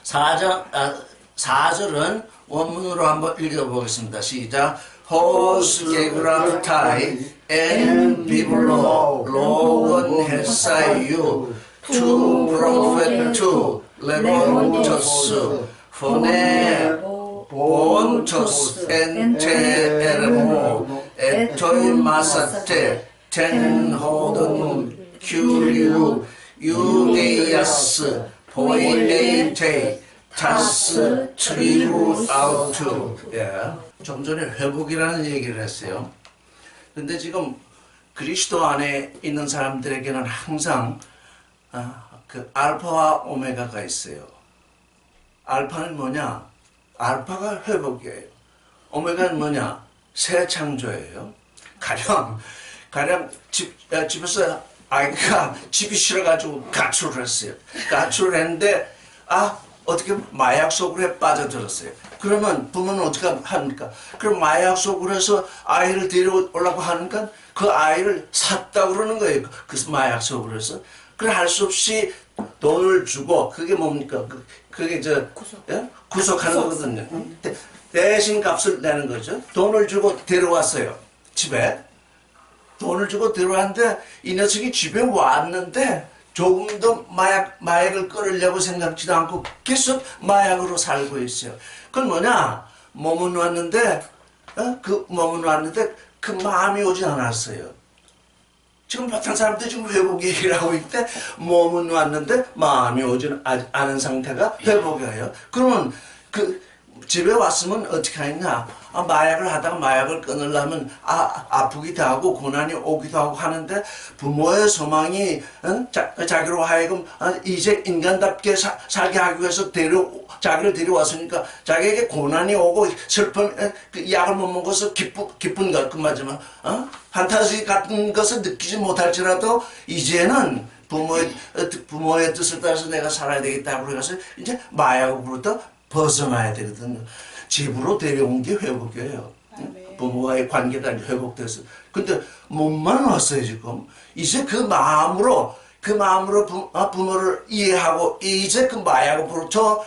4절은 원문으로 한번 읽어보겠습니다. 시작. 호스 게브라타이 엔 비블로 로건 헬사유 투 프로페투 레몬토스 포네 본토스 엔테에르모 에토이 마사테 텐호돈 큐리우 유데이아스 포이네이테 타스 트리우 아우투. 좀 전에 회복이라는 얘기를 했어요. 근데 지금 그리스도 안에 있는 사람들에게는 항상 그 알파와 오메가가 있어요. 알파는 뭐냐? 알파가 회복이에요. 오메가는 뭐냐? 새 창조예요. 가령 집에서 아이가 집이 싫어가지고 가출을 했어요. 가출을 했는데 어떻게 마약 속으로 빠져들었어요. 그러면 부모는 어떻게 합니까? 그럼 마약 속으로 해서 아이를 데려오려고 하니까 그 아이를 샀다고 그러는 거예요. 그 마약 속으로 해서. 그래 할 수 없이 돈을 주고, 그게 뭡니까? 그게 구속하는 거거든요. 대신 값을 내는 거죠. 돈을 주고 데려왔어요. 집에. 돈을 주고 데려왔는데 이 녀석이 집에 왔는데 조금 더 마약을 끊으려고 생각지도 않고 계속 마약으로 살고 있어요. 그건 뭐냐? 몸은 왔는데 그 마음이 오지 않았어요. 지금 보통 사람들이 지금 회복 얘기를 하고 있는데 몸은 왔는데 마음이 오지 않은 상태가 회복이에요. 그러면 집에 왔으면 어떻게 하느냐? 마약을 하다가 마약을 끊으려면 아프기도 하고 고난이 오기도 하고 하는데 부모의 소망이 자기로 하여금 이제 인간답게 살게 하기 위해서 자기를 데려왔으니까 자기에게 고난이 오고 슬픔, 약을 못 먹어서 기쁜 것, 그 맞지만 판타지 같은 것을 느끼지 못할지라도 이제는 부모의 뜻을 따라서 내가 살아야 되겠다고 그래서 이제 마약으로부터 벗어나야 되거든요. 집으로 데려온 게 회복이에요. 부모와의 관계가 회복돼서. 근데 몸만 왔어요, 지금. 이제 그 마음으로 부모를 이해하고, 이제 그 마약으로부터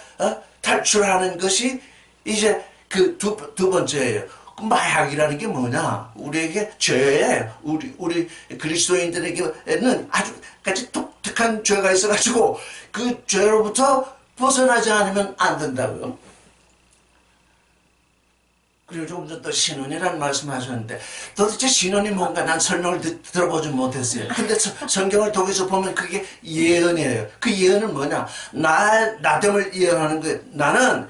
탈출하는 것이 이제 그 두 번째예요. 그 마약이라는 게 뭐냐? 우리에게 죄예요. 우리 그리스도인들에게는 아주 같이 독특한 죄가 있어가지고, 그 죄로부터 벗어나지 않으면 안 된다고요. 그리고 조금 전 또 신혼이라는 말씀하셨는데 도대체 신혼이 뭔가 난 설명을 들어보지 못했어요. 근데 성경을 통해서 보면 그게 예언이에요. 그 예언은 뭐냐? 나됨을 예언하는 거예요. 나는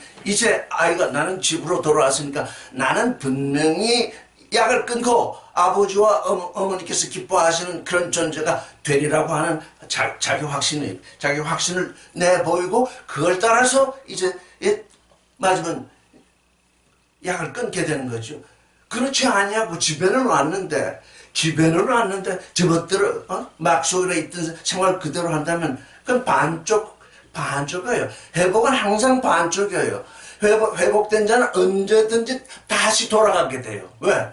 나는 집으로 돌아왔으니까 나는 분명히 약을 끊고 아버지와 어머니께서 기뻐하시는 그런 존재가 되리라고 하는 자기 확신을 내보이고 그걸 따라서 이제 맞으면 약을 끊게 되는 거죠. 그렇지 않냐고 집에는 왔는데 저것들을 막 속에 있던 생활 그대로 한다면 그건 반쪽이에요. 회복은 항상 반쪽이에요. 회복된 자는 언제든지 다시 돌아가게 돼요. 왜?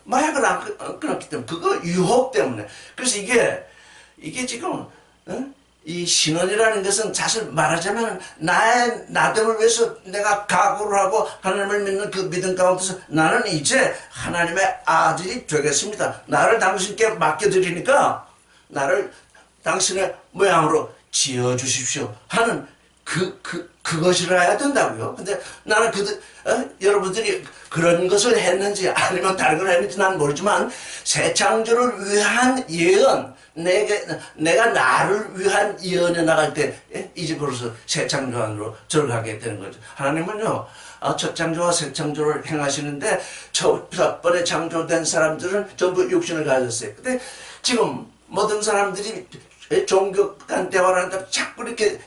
마약을 안 끊었기 때문에. 그거 유혹 때문에. 그래서 이게 지금 이 신원이라는 것은 사실 말하자면 나됨을 위해서 내가 각오를 하고 하나님을 믿는 그 믿음 가운데서 나는 이제 하나님의 아들이 되겠습니다. 나를 당신께 맡겨드리니까 나를 당신의 모양으로 지어주십시오 하는 그것이라 해야 된다고요. 근데 나는 여러분들이 그런 것을 했는지 아니면 다른 걸 했는지 난 모르지만 새 창조를 위한 예언, 내가 나를 위한 예언에 나갈 때 이제 벌써 새 창조 안으로 들어가게 되는 거죠. 하나님은요, 첫 창조와 새 창조를 행하시는데 첫 번에 창조된 사람들은 전부 육신을 가졌어요. 근데 지금 모든 사람들이 종교 간 대화를 한다 자꾸 이렇게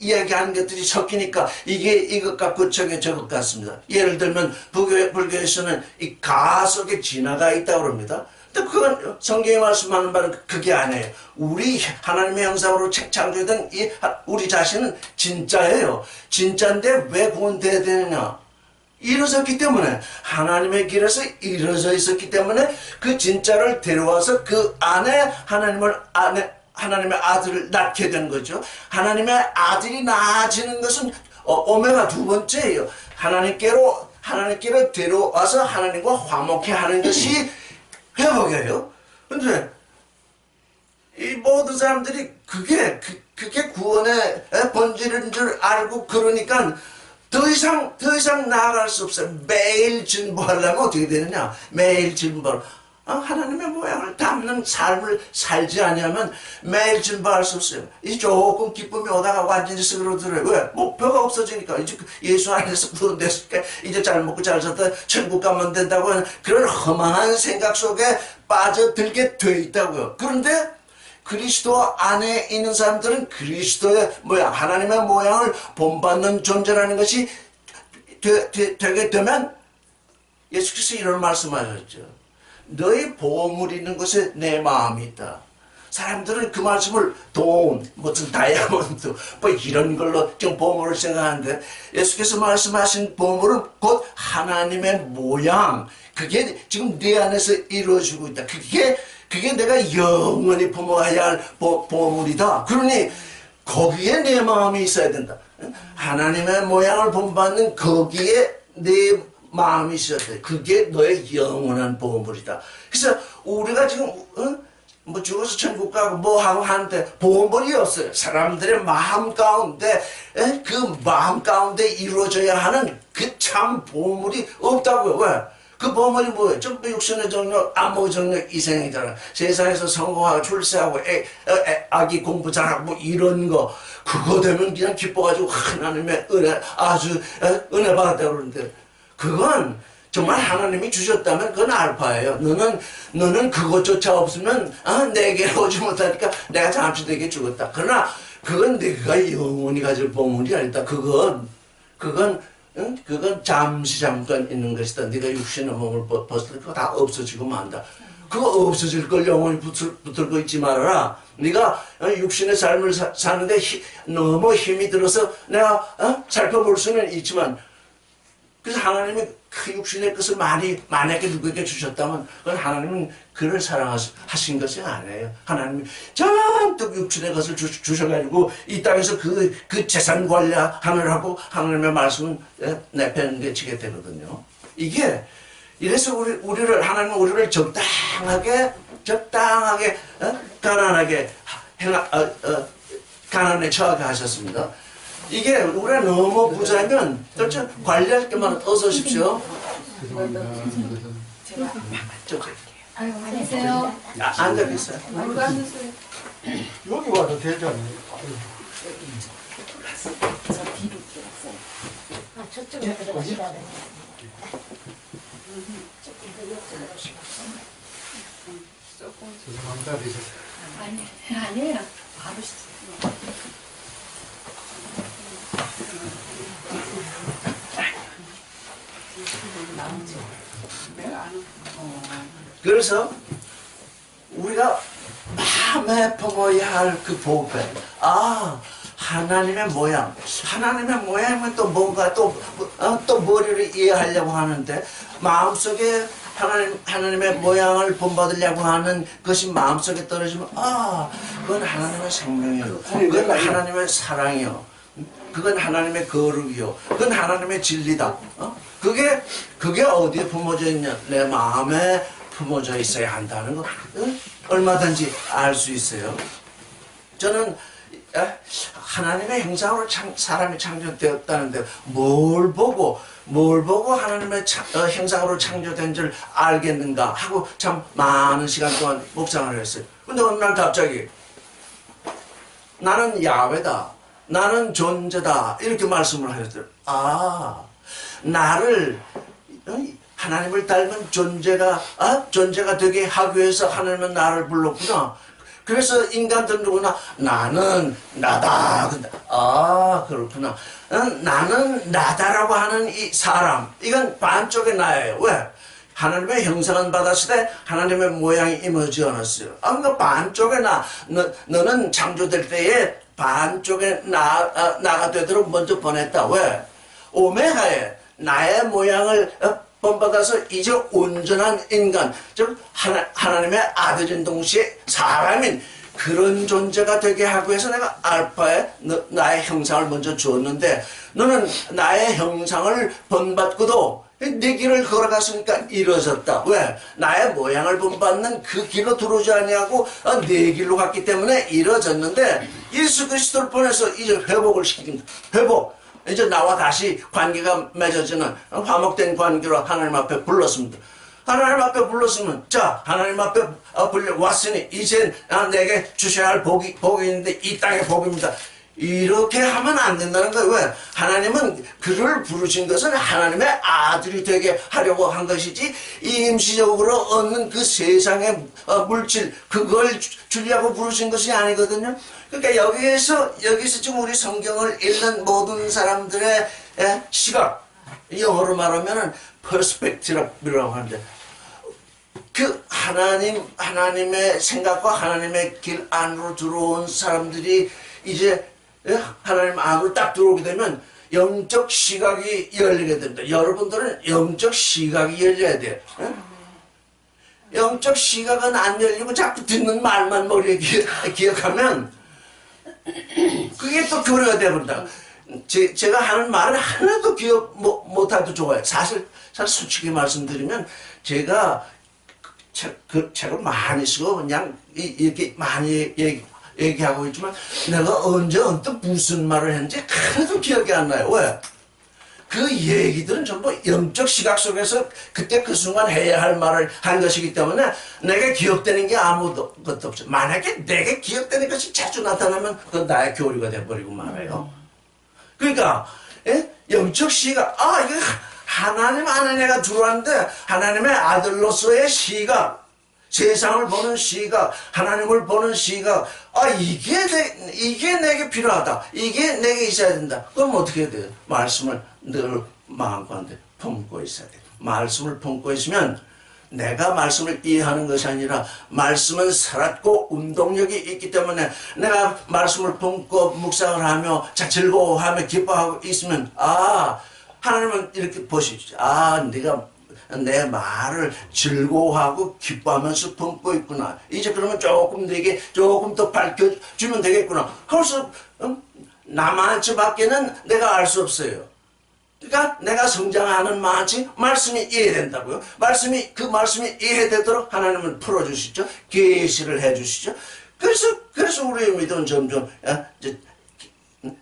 이야기하는 것들이 섞이니까 이것 같고 저것 같습니다. 예를 들면 불교에서는 이 가 속에 진화가 있다고 합니다. 근데 그건 성경이 말씀하는 바는 그게 아니에요. 우리 하나님의 형상으로 창조된 우리 자신은 진짜예요. 진짜인데 왜 구원돼야 되느냐? 이루어졌기 때문에 하나님의 길에서 이루어져 있었기 때문에 그 진짜를 데려와서 그 안에 하나님을 하나님의 아들을 낳게 된 거죠. 하나님의 아들이 낳아지는 것은 오메가 두 번째예요. 하나님께로 데려와서 하나님과 화목해 하는 것이 회복이에요. 근데 이 모든 사람들이 그게 구원의 본질인 줄 알고 그러니까 더 이상 나아갈 수 없어요. 매일 진보하려면 어떻게 되느냐? 매일 진보. 하나님의 모양을 담는 삶을 살지 않으면 매일 진보할 수 없어요. 이 조금 기쁨이 오다가 완전히 쓰러들어요. 왜? 목표가 없어지니까. 이제 예수 안에서 구원됐으니까 이제 잘 먹고 잘 살다 천국 가면 된다고 하는 그런 허망한 생각 속에 빠져들게 돼 있다고요. 그런데 그리스도 안에 있는 사람들은 그리스도의 모양, 하나님의 모양을 본받는 존재라는 것이 되게 되면 예수께서 이런 말씀하셨죠. 너의 보물 있는 곳에 내 마음이 있다. 사람들은 그 말씀을 돈, 무슨 다이아몬드, 뭐 이런 걸로 좀 보물을 생각하는데 예수께서 말씀하신 보물은 곧 하나님의 모양. 그게 지금 네 안에서 이루어지고 있다. 그게 내가 영원히 품어야 할 보물이다. 그러니 거기에 내 마음이 있어야 된다. 하나님의 모양을 본받는 거기에 내 마음이 있어야 돼. 그게 너의 영원한 보물이다. 그래서 우리가 지금 뭐 죽어서 천국 가고 뭐 하고 하는데 보물이 없어요. 사람들의 마음 가운데 그 마음 가운데 이루어져야 하는 그 참 보물이 없다고요. 왜? 그 보물이 뭐예요? 전부 육신의 정력, 안목의 정력, 이생이잖아. 세상에서 성공하고 출세하고 아기 공부 잘하고 뭐 이런 거 그거 되면 그냥 기뻐가지고 하나님의 은혜 아주 은혜 받았다고 그러는데 그건 정말 하나님이 주셨다면 그건 알파예요. 너는 그것조차 없으면 내게 오지 못하니까 내가 잠시 내게 죽었다. 그러나 그건 네가 영원히 가질 보물이 아니다. 그건 잠시 잠깐 있는 것이다. 네가 육신의 몸을 벗을 때 그거 다 없어지고 만다. 그거 없어질 걸 영원히 붙들고 있지 말아라. 네가 육신의 삶을 사는데 너무 힘이 들어서 내가 살펴볼 수는 있지만 그래서 하나님이 그 육신의 것을 만약에 누구에게 주셨다면 그건 하나님은 그를 사랑하신 것이 아니에요. 하나님이 잔뜩 육신의 것을 주셔가지고 이 땅에서 그 재산 관리하느라고 하나님의 말씀은 내팽개치게 되거든요. 이래서 하나님은 우리를 적당하게 가난에 처하게 하셨습니다. 이게 우리가 너무 부자면 도대체 관리할 게만 어서 오십시오. 안녕하세요. 앉아 계세요. 여기 와도 되잖아요. 저쪽으로 들어가시라. 죄송합니다. 아니에요. 바로 시작. 그래서 우리가 마음에 품어야 할 그 보배, 하나님의 모양이면 또 뭔가 또 머리를 이해하려고 하는데 마음속에 하나님의 모양을 본받으려고 하는 것이 마음속에 떨어지면 그건 하나님의 생명이요, 그건 하나님의 사랑이요, 그건 하나님의 거룩이요, 그건 하나님의 진리다. 그게 어디에 품어져 있냐? 내 마음에 품어져 있어야 한다는 거 얼마든지 알 수 있어요. 저는 하나님의 형상으로 사람이 창조되었다는데 뭘 보고 하나님의 형상으로 창조된 줄 알겠는가 하고 참 많은 시간 동안 묵상을 했어요. 근데 어느 날 갑자기 나는 야훼다, 나는 존재다 이렇게 말씀을 하셨어요. 나를 하나님을 닮은 존재가 되게 하기 위해서 하나님은 나를 불렀구나. 그래서 인간들은 누구나 나는 나다. 그렇구나. 나는 나다라고 하는 이 사람, 이건 반쪽의 나예요. 왜? 하나님의 형상은 받았을 때 하나님의 모양이 임하지 않았어요. 그러니까 반쪽의 너는 창조될 때에 반쪽의 나가 되도록 먼저 보냈다. 왜? 오메가에 나의 모양을 본받아서 이제 온전한 인간, 즉 하나님의 아들인 동시에 사람인 그런 존재가 되게 하기 위해서 내가 알파에 나의 형상을 먼저 주었는데 너는 나의 형상을 본받고도 네 길을 걸어갔으니까 이루어졌다. 왜? 나의 모양을 본받는 그 길로 들어오지 아니하고 네 길로 갔기 때문에 이루어졌는데 예수 그리스도를 보내서 이제 회복을 시킵니다. 회복. 이제 나와 다시 관계가 맺어지는 화목된 관계로 하나님 앞에 불렀습니다. 하나님 앞에 불렀으면 자 하나님 앞에 불려왔으니 이제 내게 주셔야 할 복이 있는데 이 땅의 복입니다. 이렇게 하면 안 된다는 거예요. 왜? 하나님은 그를 부르신 것은 하나님의 아들이 되게 하려고 한 것이지 임시적으로 얻는 그 세상의 물질 그걸 주려고 부르신 것이 아니거든요. 그러니까 여기서 지금 우리 성경을 읽는 모든 사람들의 시각, 영어로 말하면은 perspective라고 하는데 그 하나님의 생각과 하나님의 길 안으로 들어온 사람들이 이제 하나님 안으로 딱 들어오게 되면 영적 시각이 열리게 됩니다. 여러분들은 영적 시각이 열려야 돼요. 영적 시각은 안 열리고 자꾸 듣는 말만 머리에 기억하면 그게 또 교류가 되어버린다. 제가 하는 말을 하나도 기억 못해도 좋아요. 사실 솔직히 말씀드리면 제가 책을 많이 쓰고 그냥 이렇게 많이 얘기하고 있지만 내가 언제 무슨 말을 했는지 하나도 기억이 안 나요. 왜? 그 얘기들은 전부 영적 시각 속에서 그때 그 순간 해야 할 말을 한 것이기 때문에 내게 기억되는 게 아무것도 없죠. 만약에 내게 기억되는 것이 자주 나타나면 그건 나의 교류가 돼버리고 말아요. 그러니까 영적 시각 이거 하나님 안에 내가 들어왔는데 하나님의 아들로서의 시각 세상을 보는 시각 하나님을 보는 시각 이게 내게 필요하다. 이게 내게 있어야 된다. 그럼 어떻게 해야 돼요? 말씀을 늘 마음가운데 품고 있어야 돼요. 말씀을 품고 있으면 내가 말씀을 이해하는 것이 아니라 말씀은 살았고 운동력이 있기 때문에 내가 말씀을 품고 묵상을 하며 즐거워하며 기뻐하고 있으면 하나님은 이렇게 보시죠. 네가 내 말을 즐거워하고 기뻐하면서 품고 있구나. 이제 그러면 내게 조금 더 밝혀주면 되겠구나. 그래서 나만치 밖에는 내가 알 수 없어요. 그러니까 내가 성장하는 만치 말씀이 이해된다고요. 그 말씀이 이해되도록 하나님은 풀어주시죠. 계시를 해주시죠. 그래서 우리의 믿음은 점점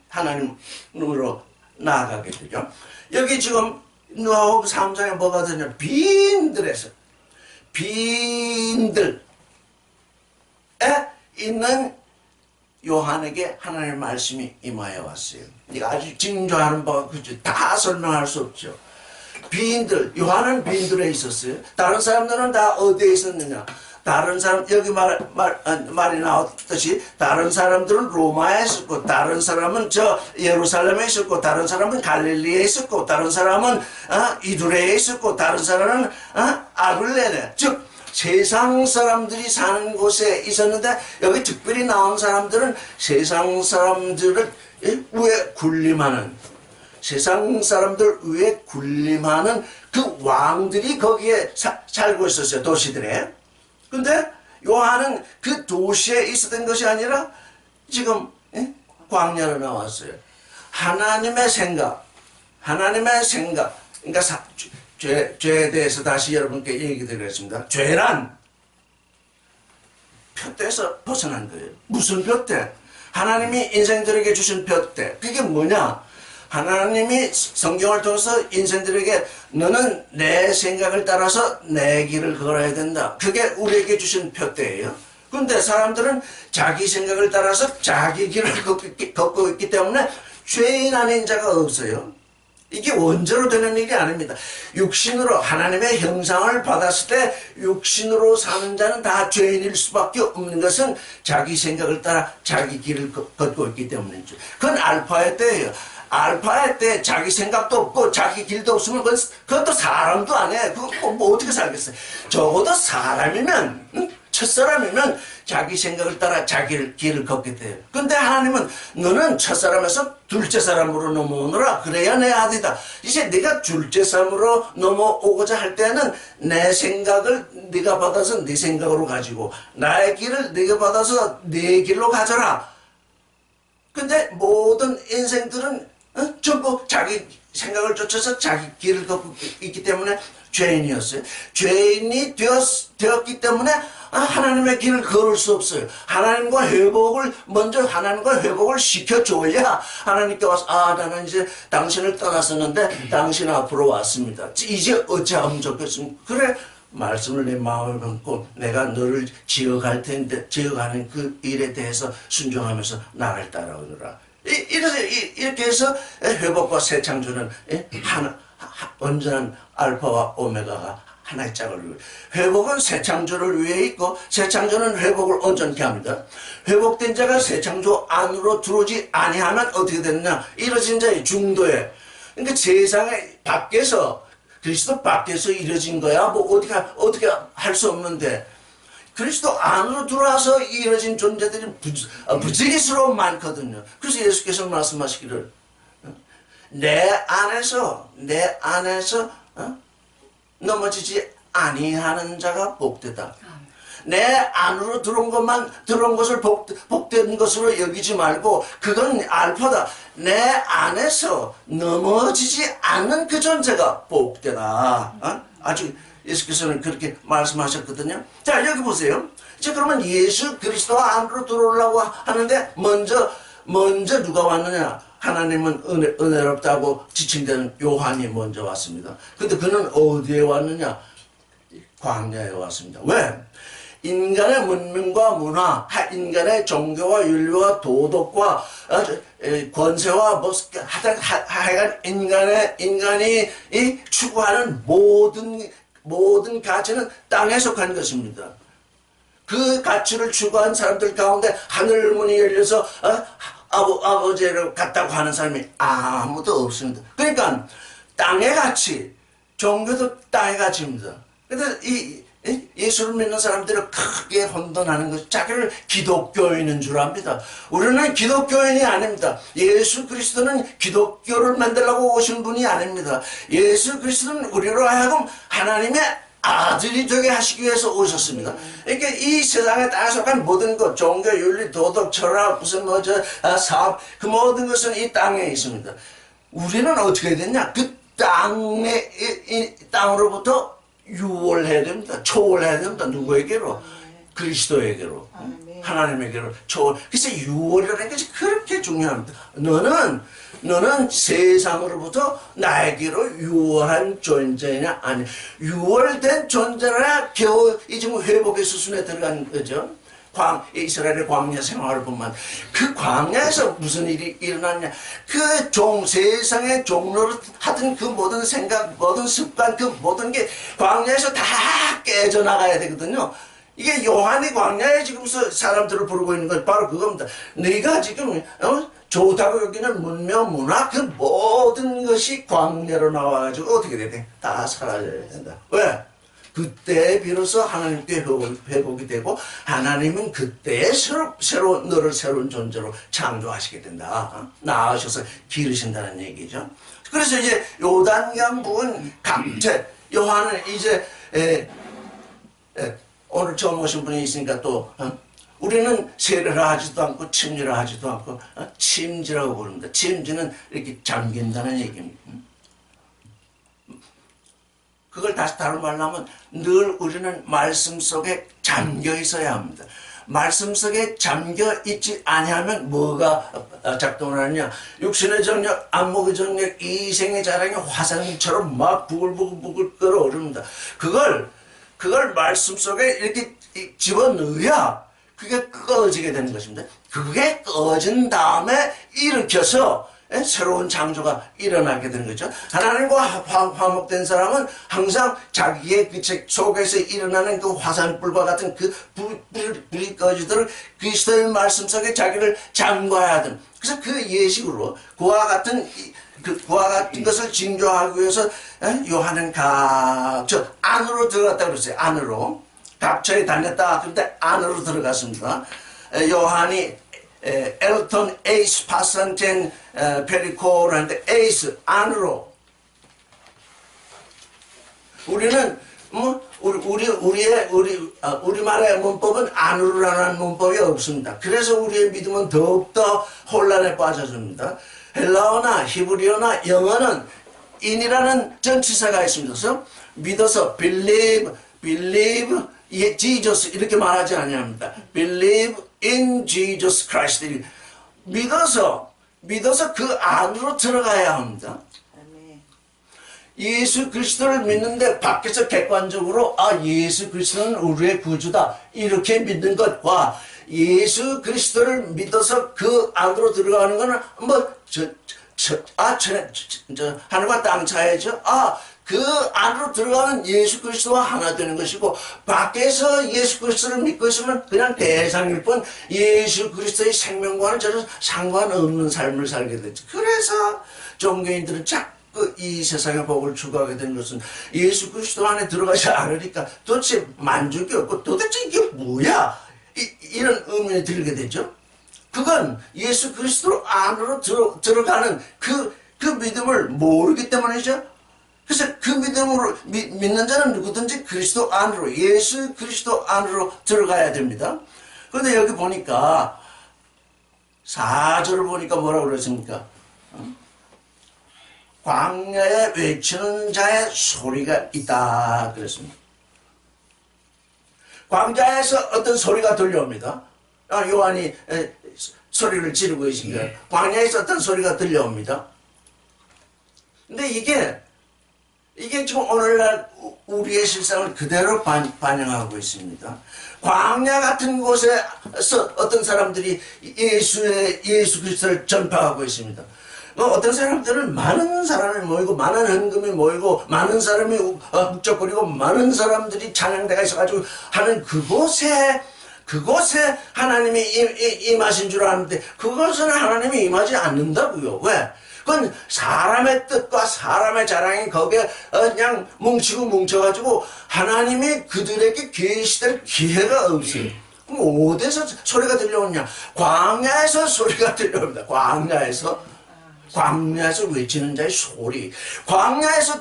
하나님으로 나아가게 되죠. 여기 지금 누가복음 3장에 뭐가 되냐? 빈들에 있는 요한에게 하나님의 말씀이 임하여 왔어요. 이거 아주 징조하는 바가 그죠? 다 설명할 수 없죠. 요한은 빈들에 있었어요. 다른 사람들은 다 어디에 있었느냐? 다른 사람, 여기 말이 나왔듯이, 다른 사람들은 로마에 있었고, 다른 사람은 예루살렘에 있었고, 다른 사람은 갈릴리에 있었고, 다른 사람은, 이두레에 있었고, 다른 사람은, 아굴레네. 즉, 세상 사람들이 사는 곳에 있었는데, 여기 특별히 나온 사람들은 세상 사람들을 위에 군림하는, 세상 사람들 위에 군림하는 그 왕들이 거기에 살고 있었어요, 도시들에. 근데 요한은 그 도시에 있었던 것이 아니라 지금 광야로 나왔어요. 하나님의 생각. 그러니까 죄에 대해서 다시 여러분께 얘기 드리겠습니다. 죄란 푯대에서 벗어난 거예요. 무슨 푯대? 하나님이 인생들에게 주신 푯대. 그게 뭐냐? 하나님이 성경을 통해서 인생들에게 너는 내 생각을 따라서 내 길을 걸어야 된다. 그게 우리에게 주신 푯대예요. 그런데 사람들은 자기 생각을 따라서 자기 길을 걷고 있기 때문에 죄인 아닌 자가 없어요. 이게 원죄로 되는 일이 아닙니다. 육신으로 하나님의 형상을 받았을 때 육신으로 사는 자는 다 죄인일 수밖에 없는 것은 자기 생각을 따라 자기 길을 걷고 있기 때문이죠. 그건 알파의 때예요. 알파의 때 자기 생각도 없고 자기 길도 없으면 그것도 사람도 안 해. 그거 뭐 어떻게 살겠어요. 적어도 사람이면 첫사람이면 자기 생각을 따라 자기 길을 걷게 돼요. 근데 하나님은 너는 첫사람에서 둘째 사람으로 넘어오너라. 그래야 내 아들이다. 이제 네가 둘째 사람으로 넘어오고자 할 때는 내 생각을 네가 받아서 네 생각으로 가지고 나의 길을 네가 받아서 네 길로 가져라. 근데 모든 인생들은 전부 자기 생각을 쫓아서 자기 길을 걷고 있기 때문에 죄인이었어요. 죄인이 되었기 때문에 하나님의 길을 걸을 수 없어요. 하나님과 회복을 시켜줘야 하나님께 와서 나는 이제 당신을 떠났었는데 당신 앞으로 왔습니다. 이제 어찌하면 좋겠습니까? 그래, 말씀을 내 마음에 담고 내가 너를 지어갈 텐데 지어가는 그 일에 대해서 순종하면서 나를 따라오느라. 이렇게 해서 회복과 새 창조는 온전한 알파와 오메가가 하나의 짝을 이루어요. 회복은 새 창조를 위해 있고 새 창조는 회복을 온전케 합니다. 회복된 자가 새 창조 안으로 들어오지 아니하면 어떻게 되느냐? 이루어진 자의 중도에. 그러니까 세상에 밖에서 그리스도 밖에서 이루어진 거야. 뭐 어떻게 할 수 없는데 그리스도 안으로 들어와서 이루어진 존재들이 부지기수로 많거든요. 그래서 예수께서 말씀하시기를 내 안에서 넘어지지 아니하는 자가 복되다. 내 안으로 들어온 것을 복된 것으로 여기지 말고 그건 알파다. 내 안에서 넘어지지 않는 그 존재가 복되다. 아주 예수께서는 그렇게 말씀하셨거든요. 자, 여기 보세요. 자, 그러면 예수 그리스도 안으로 들어오려고 하는데 먼저 누가 왔느냐? 하나님은 은혜롭다고 지칭되는 요한이 먼저 왔습니다. 근데 그는 어디에 왔느냐? 광야에 왔습니다. 왜? 인간의 문명과 문화, 인간의 종교와 윤리와 도덕과 권세와 하여간 인간이 추구하는 모든 가치는 땅에 속한 것입니다. 그 가치를 추구한 사람들 가운데 하늘 문이 열려서 아버지를 갔다고 하는 사람이 아무도 없습니다. 그러니까 땅의 가치, 종교도 땅의 가치입니다. 그래서 예수를 믿는 사람들은 크게 혼돈하는 것이 자기를 기독교인인 줄 압니다. 우리는 기독교인이 아닙니다. 예수 그리스도는 기독교를 만들려고 오신 분이 아닙니다. 예수 그리스도는 우리로 하여금 하나님의 아들이 되게 하시기 위해서 오셨습니다. 그러니까 이 세상에 다 속한 모든 것, 종교, 윤리, 도덕, 철학, 무슨 사업, 그 모든 것은 이 땅에 있습니다. 우리는 어떻게 됐냐? 그 땅으로부터 유월해야 됩니다. 초월해야 됩니다. 누구에게로? 그리스도에게로. 하나님에게로 초월. 그래서 유월이라는 것이 그렇게 중요합니다. 너는 세상으로부터 나에게로 유월한 존재냐? 아니, 유월된 존재라 겨우 이제 회복의 수순에 들어간 거죠. 이스라엘의 광야 생활을 보면 그 광야에서 무슨 일이 일어났냐? 그 세상의 종로를 하던 그 모든 생각, 모든 습관, 그 모든 게 광야에서 다 깨져나가야 되거든요. 이게 요한이 광야에 지금서 사람들을 부르고 있는 건 바로 그겁니다. 네가 지금 좋다고 여기는 문명, 문화, 그 모든 것이 광야로 나와가지고 어떻게 돼? 다 사라져야 된다. 왜? 그때 비로소 하나님께 회복이 되고 하나님은 그때 너를 새로운 존재로 창조하시게 된다. 나으셔서 기르신다는 얘기죠. 그래서 이제 요단강 부은 강제 요한은 이제 오늘 처음 오신 분이 있으니까 또 우리는 세례를 하지도 않고 침례를 하지도 않고 침지라고 부릅니다. 침지는 이렇게 잠긴다는 얘기입니다. 그걸 다시 다른 말로 하면 늘 우리는 말씀 속에 잠겨 있어야 합니다. 말씀 속에 잠겨 있지 아니하면 뭐가 작동을 하느냐? 육신의 정력, 안목의 정력, 이생의 자랑이 화산처럼 막 부글부글 끓어오릅니다. 그걸 말씀 속에 이렇게 집어넣어야 그게 꺼지게 되는 것입니다. 그게 꺼진 다음에 일으켜서 새로운 창조가 일어나게 되는 거죠. 하나님과 화목된 사람은 항상 자기의 그 책 속에서 일어나는 그 화산불과 같은 그 불이 꺼지도록 그리스도의 말씀 속에 자기를 잠가야 하는. 그래서 그 예식으로 그와 같은 것을 징조하기 위해서 요한은 안으로 들어갔다고 그랬어요. 안으로. 갑자기 다녔다. 그런데 안으로 들어갔습니다. 요한이 엘톤 에이스 파산텐 페리코를 하는데 에이스 안으로. 우리는 우리말의 문법은 안으로라는 문법이 없습니다. 그래서 우리의 믿음은 더욱더 혼란에 빠져줍니다. 헬라어나 히브리어나 영어는 in이라는 전치사가 있습니다. 그래서 믿어서 believe Jesus 이렇게 말하지 아니합니다. Believe in Jesus Christ. 믿어서 그 안으로 들어가야 합니다. 예수 그리스도를 믿는데 밖에서 객관적으로 예수 그리스도는 우리의 구주다 이렇게 믿는 것과 예수 그리스도를 믿어서 그 안으로 들어가는 것은 하늘과 땅 차이죠. 그 안으로 들어가는 예수 그리스도와 하나 되는 것이고 밖에서 예수 그리스도를 믿고 있으면 그냥 대상일 뿐 예수 그리스도의 생명과는 전혀 상관없는 삶을 살게 되죠. 그래서 종교인들은 자꾸 이 세상의 복을 추구하게 된 것은 예수 그리스도 안에 들어가지 않으니까 도대체 만족이 없고 도대체 이게 뭐야? 이런 의문이 들게 되죠. 그건 예수 그리스도 안으로 들어가는 그 믿음을 모르기 때문이죠. 그래서 그 믿음으로 믿는 자는 누구든지 그리스도 안으로 예수 그리스도 안으로 들어가야 됩니다. 그런데 여기 보니까 4절을 보니까 뭐라고 그랬습니까? 광야에 외치는 자의 소리가 있다 그랬습니다. 광야에서 어떤 소리가 들려옵니다. 요한이 소리를 지르고 있으니까 광야에서 어떤 소리가 들려옵니다. 근데 이게 지금 오늘날 우리의 실상을 그대로 반영하고 있습니다. 광야 같은 곳에서 어떤 사람들이 예수 그리스도를 전파하고 있습니다. 어떤 사람들은 많은 사람이 모이고 많은 헌금이 모이고 많은 사람이 북적거리고 많은 사람들이 찬양대가 있어가지고 하는 그곳에 하나님이 임하신 줄 아는데 그것은 하나님이 임하지 않는다고요. 왜? 그건 사람의 뜻과 사람의 자랑이 거기에 그냥 뭉쳐가지고 하나님이 그들에게 계시될 기회가 없어요. 그럼 어디서 소리가 들려오냐? 광야에서 소리가 들려옵니다. 광야에서 외치는 자의 소리. 광야에서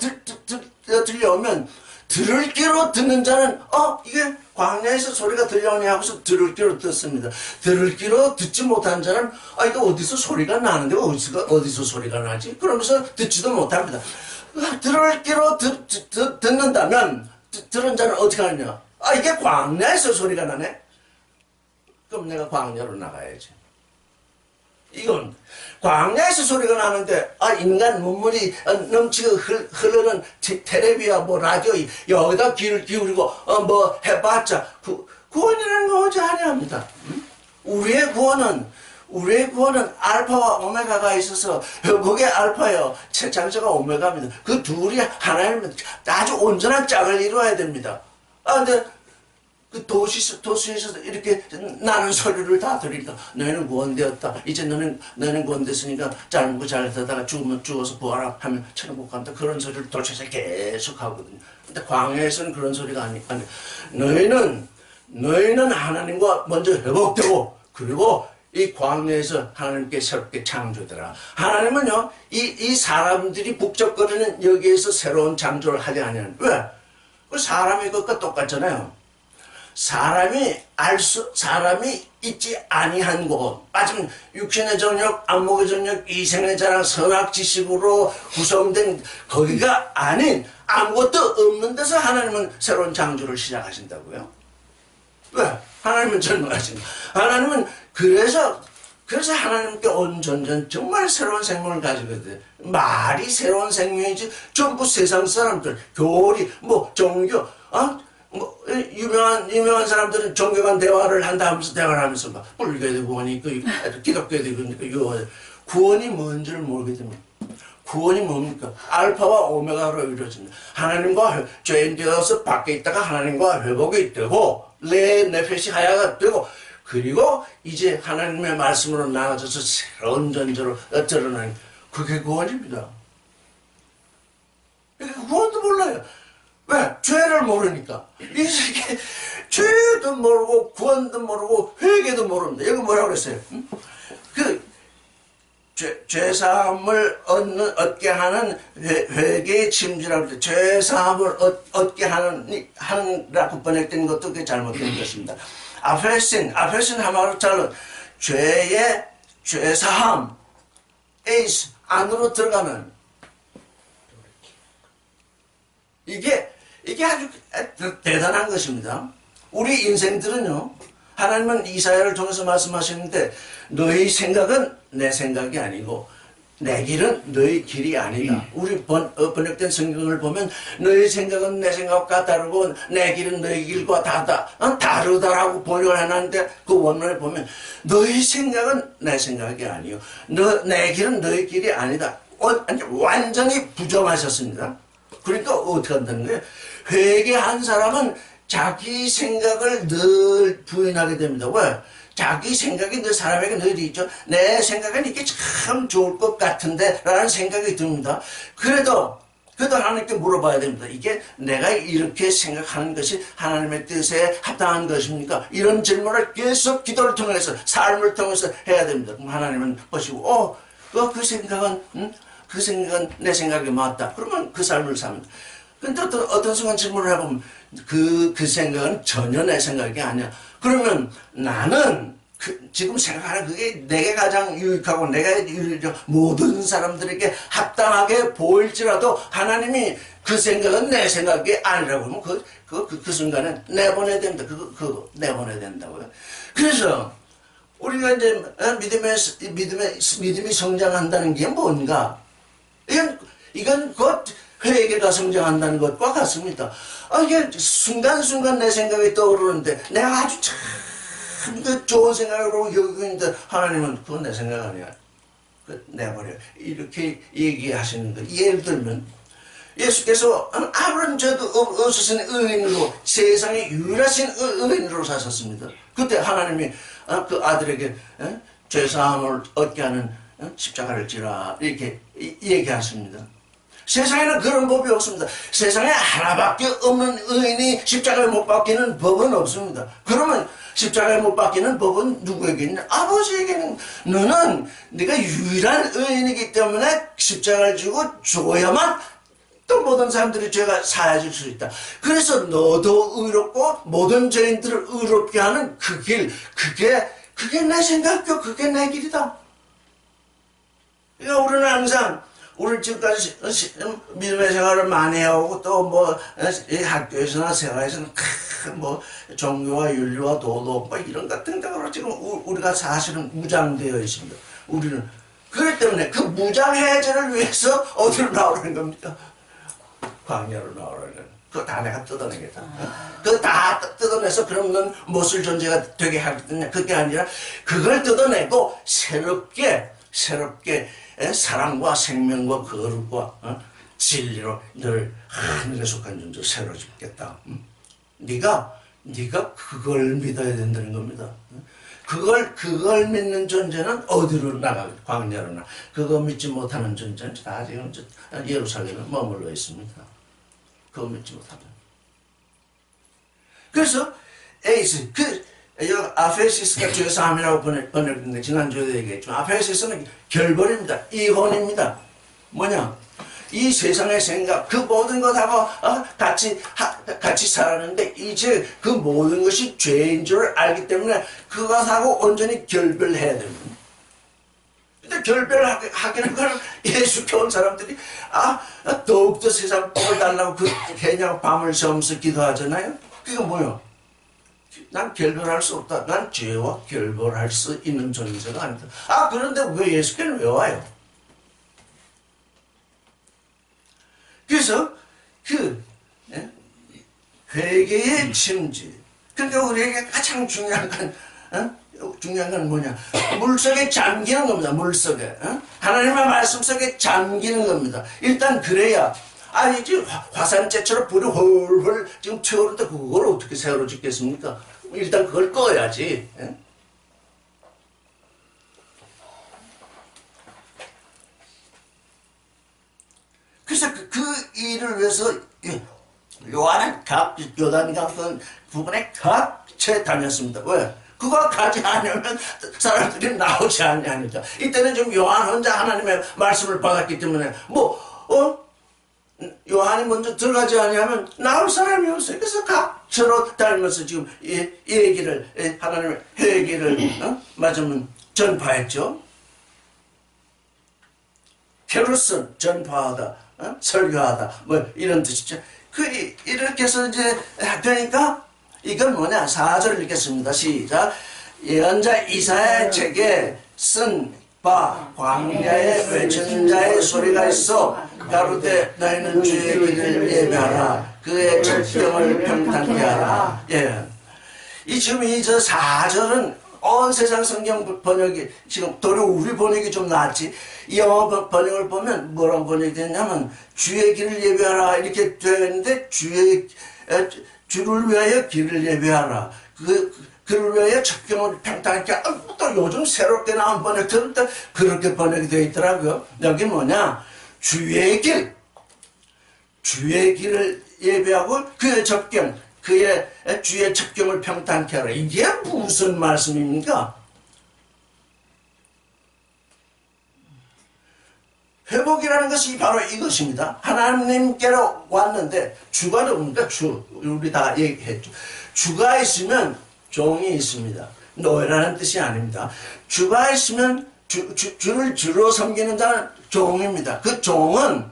들려오면 들을 귀로 듣는 자는 이게 광야에서 소리가 들려오냐 하고서 들을 귀로 듣습니다. 들을 귀로 듣지 못한 자는 이거 어디서 소리가 나는데 어디서 소리가 나지? 그러면서 듣지도 못합니다. 들을 귀로 듣는다면 들은 자는 어떻게 하느냐? 이게 광야에서 소리가 나네? 그럼 내가 광야로 나가야지. 이건 광야에서 소리가 나는데 인간 문물이 넘치고 흐르는 텔레비와 라디오 여기다 귀를 기울이고 해봤자 구원이라는 거 오지 아니합니다. 우리의 구원은 알파와 오메가가 있어서 거기에 알파요 최장자가 오메가입니다. 그 둘이 하나님은 아주 온전한 짝을 이루어야 됩니다. 근데 그 도시에서 이렇게 나는 소리를 다 들으니까 너희는 구원되었다. 이제 너는 구원됐으니까 짧은 거 잘 듣다가 죽으면 죽어서 부활하 하면 천국 간다. 그런 소리를 도시에서 계속 하거든요. 근데 광야에서는 그런 소리가 아니. 너희는 하나님과 먼저 회복되고 그리고 이 광야에서 하나님께 새롭게 창조되라. 하나님은요 이 사람들이 북적거리는 여기에서 새로운 창조를 하지 않냐는 왜? 그 사람의 것과 똑같잖아요. 사람이 있지 아니한 곳, 빠진 육신의 정력, 안목의 정력, 이생의 자랑, 선악 지식으로 구성된 거기가 아닌 아무것도 없는 데서 하나님은 새로운 창조를 시작하신다고요. 왜? 하나님은 전능하십니다. 하나님은 그래서 하나님께 온전전 정말 새로운 생명을 가지거든. 말이 새로운 생명이지 전부 세상 사람들 교리 종교 유명한 사람들은 종교 간 대화를 대화를 하면서 막 불교에도 구원이 있고 기독교에도 있고 구원이 뭔지를 모르게 됩니다. 구원이 뭡니까? 알파와 오메가로 이루어집니다. 하나님과 죄인 되어서 밖에 있다가 하나님과 회복이 되고 내 펫이 하야가 되고 그리고 이제 하나님의 말씀으로 나아져서 새로운 존재로 드러나는 그게 구원입니다. 구원도 몰라요. 왜? 죄를 모르니까. 이 세계 죄도 모르고 구원도 모르고 회개도 모릅니다. 여기 뭐라고 그랬어요? 응? 그 죄사함을 얻게 하는 회개의 침지라고 할 때 죄사함을 얻게 하는라고 번역된 것도 그게 잘못된 것입니다. 아펠신 하마르찰은 죄의 죄사함 에이스 안으로 들어가는 이게 아주 대단한 것입니다. 우리 인생들은요, 하나님은 이사야를 통해서 말씀하시는데 너희 생각은 내 생각이 아니고 내 길은 너희 길이 아니다. 우리 번역된 성경을 보면 너희 생각은 내 생각과 다르고 내 길은 너희 길과 다르다라고 번역을 해놨는데 그 원문에 보면 너희 생각은 내 생각이 아니요 내 길은 너희 길이 아니다. 완전히 부정하셨습니다. 그러니까 어떻게 한다는 거예요? 회개한 사람은 자기 생각을 늘 부인하게 됩니다. 왜? 자기 생각이 늘 사람에게 늘 있죠. 내 생각은 이게 참 좋을 것 같은데 라는 생각이 듭니다. 그래도 하나님께 물어봐야 됩니다. 이게 내가 이렇게 생각하는 것이 하나님의 뜻에 합당한 것입니까? 이런 질문을 계속 기도를 통해서 삶을 통해서 해야 됩니다. 그럼 하나님은 보시고 그 생각은 내 생각이 맞다. 그러면 그 삶을 삽니다. 근데 어떤 순간 질문을 해보면 그 생각은 전혀 내 생각이 아니야. 그러면 나는 지금 생각하는 그게 내게 가장 유익하고 내가 모든 사람들에게 합당하게 보일지라도 하나님이 그 생각은 내 생각이 아니라고 하면 그 순간에 내보내야 된다. 그거 내보내야 된다고요. 그래서 우리가 이제 믿음이 성장한다는 게 뭔가? 이건 곧 회개가 성장한다는 것과 같습니다. 이게 순간순간 내 생각이 떠오르는데 내가 아주 참 좋은 생각으로 여기고 있는데 하나님은 그건 내 생각 아니야. 내버려. 이렇게 얘기하시는 거. 예를 들면 예수께서 아무런 죄도 없으신 의인으로 세상에 유일하신 의인으로 사셨습니다. 그때 하나님이 그 아들에게 죄사함을 얻게 하는 십자가를 지라 이렇게 얘기하십니다. 세상에는 그런 법이 없습니다. 세상에 하나밖에 없는 의인이 십자가에 못 박히는 법은 없습니다. 그러면 십자가에 못 박히는 법은 누구에게 있냐? 아버지에게는. 너는 네가 유일한 의인이기 때문에 십자가를 지고 죽어야만 또 모든 사람들이 죄가 사해질 수 있다. 그래서 너도 의롭고 모든 죄인들을 의롭게 하는 그 길, 그게 내 생각이고 그게 내 길이다. 그러니까 우리는 항상 우리 지금까지 믿음의 생활을 많이 해오고 또 학교에서나 생활에서는 종교와 윤리와 도덕 이런 같은 데로 지금 우리가 사실은 무장되어 있습니다. 우리는 그렇기 때문에 그 무장 해제를 위해서 어디로 나오라는 겁니까? 광야로 나오라는 거예요. 그거 다 내가 뜯어내겠다. 그거 다 뜯어내서 그러면 무엇을 존재가 되게 하겠느냐? 그게 아니라 그걸 뜯어내고 새롭게 사랑과 생명과 거룩과 진리로 늘 하늘에 속한 존재 새로 짓겠다. 네가 그걸 믿어야 된다는 겁니다. 그걸 믿는 존재는 어디로 나가? 광야로 나. 그거 믿지 못하는 존재는 다 지금 예루살렘에 머물러 있습니다. 그거 믿지 못하면. 그래서 아페시스가 죄사함이라고 번역했는데 지난주에도 얘기했지만 아페시스는 결벌입니다. 이혼입니다. 뭐냐? 이 세상의 생각 그 모든 것하고 같이 살았는데 이제 그 모든 것이 죄인 줄 알기 때문에 그것하고 온전히 결별해야 됩니다. 근데 결별하기는 걸 예수께 온 사람들이 더욱더 세상 복을 달라고 그냥 밤을 새우면서 기도하잖아요. 그게 뭐예요? 난 결별할 수 없다. 난 죄와 결별할 수 있는 존재가 아니다. 그런데 왜 예수께는 왜 와요? 그래서 회개의 침지. 그러니까 우리에게 가장 중요한 건 뭐냐? 물속에 잠기는 겁니다. 물속에. 하나님의 말씀 속에 잠기는 겁니다. 일단 그래야 지금 화산재처럼 불이 홀홀 지금 튀어오르는데 그걸 어떻게 새로 짓겠습니까? 일단 그걸 꺼야지. 그래서 그 일을 위해서 요한은 각 요단강 부근에 각채 다녔습니다. 왜? 그거 가지 않으면 사람들이 나오지 않냐니까. 이때는 좀 요한 혼자 하나님의 말씀을 받았기 때문에 요한이 먼저 들어가지 않으면 나올 사람이 없어요. 그래서 각처로 다니면서 지금 이 얘기를 하나님의 얘기를 맞으면 전파했죠. 케루슨 전파하다, 설교하다 뭐 이런 뜻이죠. 이렇게 해서 이제 되니까 이건 뭐냐? 4절 읽겠습니다. 시작. 예언자 이사야의 책에 쓴 바 광야에 외치는 자의 소리가 있어 가로되 너희는 주의 길을 예배하라 그의 첩경을 평탄케 하라. 예. 지금 저 4절은 온 세상 성경 번역이 지금 도리어 우리 번역이 좀 낫지. 이 영어 번역을 보면 뭐라고 번역이 됐냐면 주의 길을 예배하라 이렇게 되어 있는데 주를 위하여 길을 예배하라. 그를 위하여 첩경을 평탄케. 또 요즘 새롭게 나온 번역들은 또 그렇게 번역이 되어 있더라고요. 여기 뭐냐? 주의 길을 예배하고 그의 첩경, 그의 주의 첩경을 평탄케 하라. 이게 무슨 말씀입니까? 회복이라는 것이 바로 이것입니다. 하나님께로 왔는데 주가 누굽니까? 우리 다 얘기했죠. 주가 있으면 종이 있습니다. 노예라는 뜻이 아닙니다. 주가 있으면 주를 주로 섬기는 자는 종입니다. 그 종은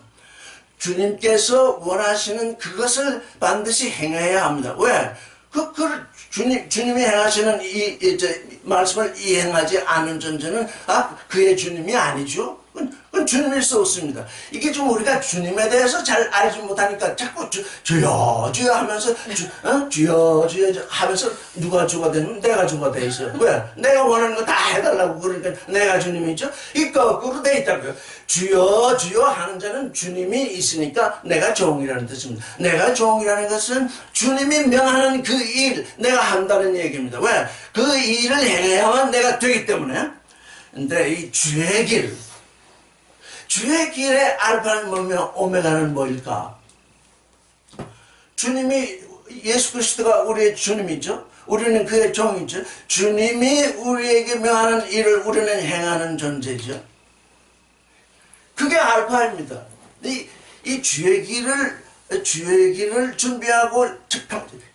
주님께서 원하시는 그것을 반드시 행해야 합니다. 왜? 주님이 행하시는 말씀을 이행하지 않은 존재는 그의 주님이 아니죠. 그건 주님일 수 없습니다. 이게 좀 우리가 주님에 대해서 잘 알지 못하니까 자꾸 주여 주여 하면서 주여 주여 하면서 누가 주가 되면 내가 주가 돼 있어요. 왜? 내가 원하는 거 다 해달라고 그러니까 내가 주님이죠. 이 거꾸로 돼 있다고요. 주여 주여 하는 자는 주님이 있으니까 내가 종이라는 뜻입니다. 내가 종이라는 것은 주님이 명하는 그 일 내가 한다는 얘기입니다. 왜? 그 일을 행해야만 내가 되기 때문에. 근데 이 주의 길의 알파는 뭐며 오메가는 뭐일까? 주님이 예수 그리스도가 우리의 주님이죠. 우리는 그의 종이죠. 주님이 우리에게 명하는 일을 우리는 행하는 존재죠. 그게 알파입니다. 이 주의 길을 준비하고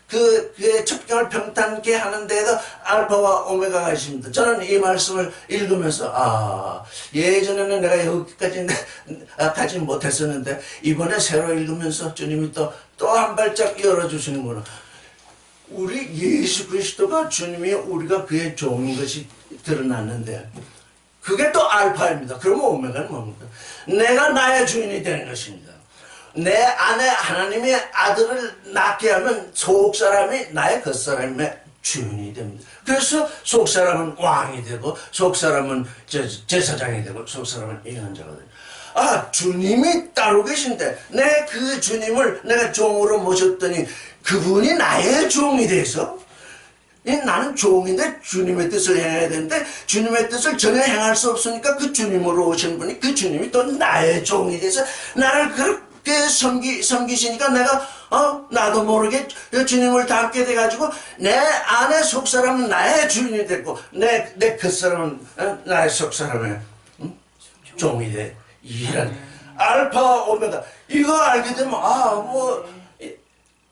그의 첩경을 평탄케 하는 데에도 알파와 오메가가 있습니다. 저는 이 말씀을 읽으면서 예전에는 내가 여기까지 가지 못했었는데 이번에 새로 읽으면서 주님이 또 한 발짝 열어주시는구나. 우리 예수 그리스도가 주님이 우리가 그의 종인 것이 드러났는데 그게 또 알파입니다. 그러면 오메가는 뭡니까? 내가 나의 주인이 되는 것입니다. 내 안에 하나님의 아들을 낳게 하면 속사람이 나의 겉사람의 주인이 됩니다. 그래서 속사람은 왕이 되고 속사람은 제사장이 되고 속사람은 예언자가 됩니다. 주님이 따로 계신데 내 그 주님을 내가 종으로 모셨더니 그분이 나의 종이 돼서 나는 종인데 주님의 뜻을 행해야 되는데 주님의 뜻을 전혀 행할 수 없으니까 그 주님으로 오신 분이 그 주님이 또 나의 종이 돼서 나를 그렇게 섬기시니까 내가 나도 모르게 주님을 닮게 돼가지고 내 안에 속사람은 나의 주인이 됐고 내 겉사람은 나의 속사람의 종이 돼. 이런 알파 오메가 이거 알게 되면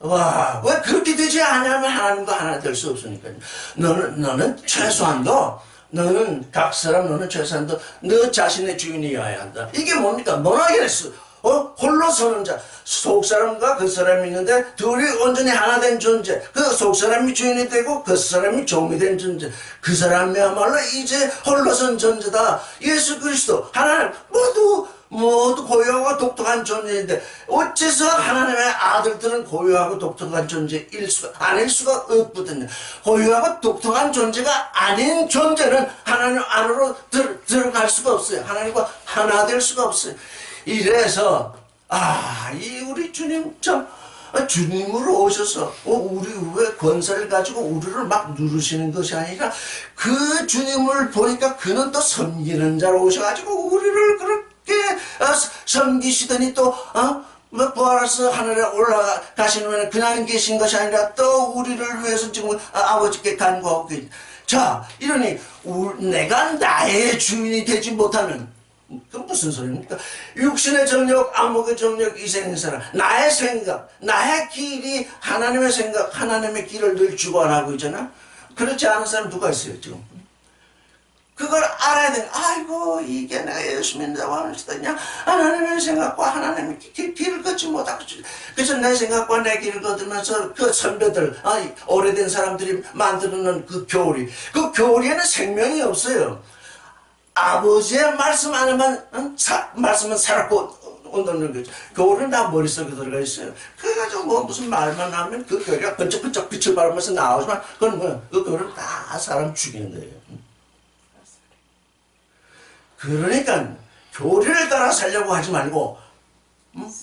왜 그렇게 되지 않냐면 하나님도 하나 될 수 없으니까요. 너는 최소한도 너는 각 사람 너는 최소한도 너 자신의 주인이어야 한다. 이게 뭡니까? 모노게네스 홀로 서는 자. 속사람과 겉사람이 있는데 둘이 온전히 하나 된 존재. 그 속사람이 주인이 되고 겉사람이 종이 된 존재. 그 사람이야말로 이제 홀로 선 존재다. 예수 그리스도 하나님 모두 고유하고 독특한 존재인데 어째서 하나님의 아들들은 고유하고 독특한 아닐 수가 없거든요. 고유하고 독특한 존재가 아닌 존재는 하나님 안으로 들어갈 수가 없어요. 하나님과 하나 될 수가 없어요. 이래서 우리 주님 참 주님으로 오셔서 우리 왜 권세를 가지고 우리를 막 누르시는 것이 아니라 그 주님을 보니까 그는 또 섬기는 자로 오셔가지고 우리를 그렇게 섬기시더니 또 뭐 부활해서 하늘에 올라가신 후에는 그냥 계신 것이 아니라 또 우리를 위해서 지금 아버지께 간구하고 계신. 자, 이러니 내가 나의 주인이 되지 못하면 그건 무슨 소리입니까? 육신의 정력, 암흑의 정력, 이생의 사람, 나의 생각, 나의 길이 하나님의 생각, 하나님의 길을 늘 주관하고 있잖아. 그렇지 않은 사람 누가 있어요 지금? 그걸 알아야 돼. 아이고, 이게 내가 예수 믿는다고 하면서 그냥 하나님의 생각과 하나님의 길을 걷지 못하고. 그래서 내 생각과 내 길을 걷으면서 그 선배들, 오래된 사람들이 만들어놓은 그 교리, 그 교리에는 생명이 없어요. 아버지의 말씀 안에만, 말씀은 살았고, 얻는 거죠. 교리는 다 머릿속에 들어가 있어요. 그래가지고 뭐 무슨 말만 하면 그 교리가 번쩍번쩍 빛을 발하면서 나오지만, 그건 뭐야? 그 교리는 다 사람 죽이는 거예요. 그러니까 교리를 따라 살려고 하지 말고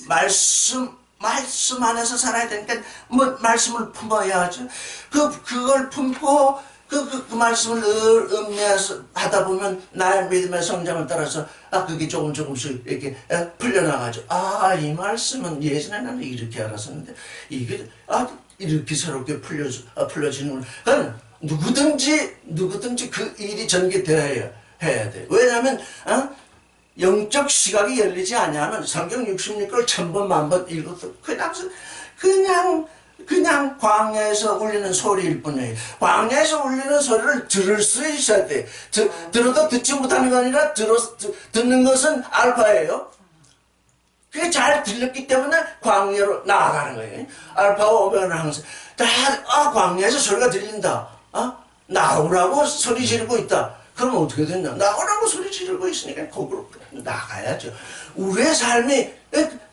말씀 안에서 살아야 되니까 뭐 말씀을 품어야 하죠. 그걸 품고 그 말씀을 늘 음미해서 하다 보면 나의 믿음의 성장을 따라서 그게 조금씩 이렇게 풀려나가죠. 이 말씀은 예전에 나는 이렇게 알았었는데 이게 이렇게 새롭게 풀려지는구나. 그러니까 누구든지 그 일이 전개되어야 해야 돼. 왜냐하면 영적 시각이 열리지 않으면 성경 66권을 1000번 만번 읽어도 그냥 광야에서 울리는 소리일 뿐이에요. 광야에서 울리는 소리를 들을 수 있어야 돼. 들어도 듣지 못하는 게 아니라 듣는 것은 알파예요. 그게 잘 들렸기 때문에 광야로 나아가는 거예요. 알파와 오메가는 항상 광야에서 소리가 들린다. 나오라고 소리 지르고 있다. 그러면 어떻게 됐냐? 나오라고 소리 지르고 있으니까 거기로 나가야죠. 우리의 삶이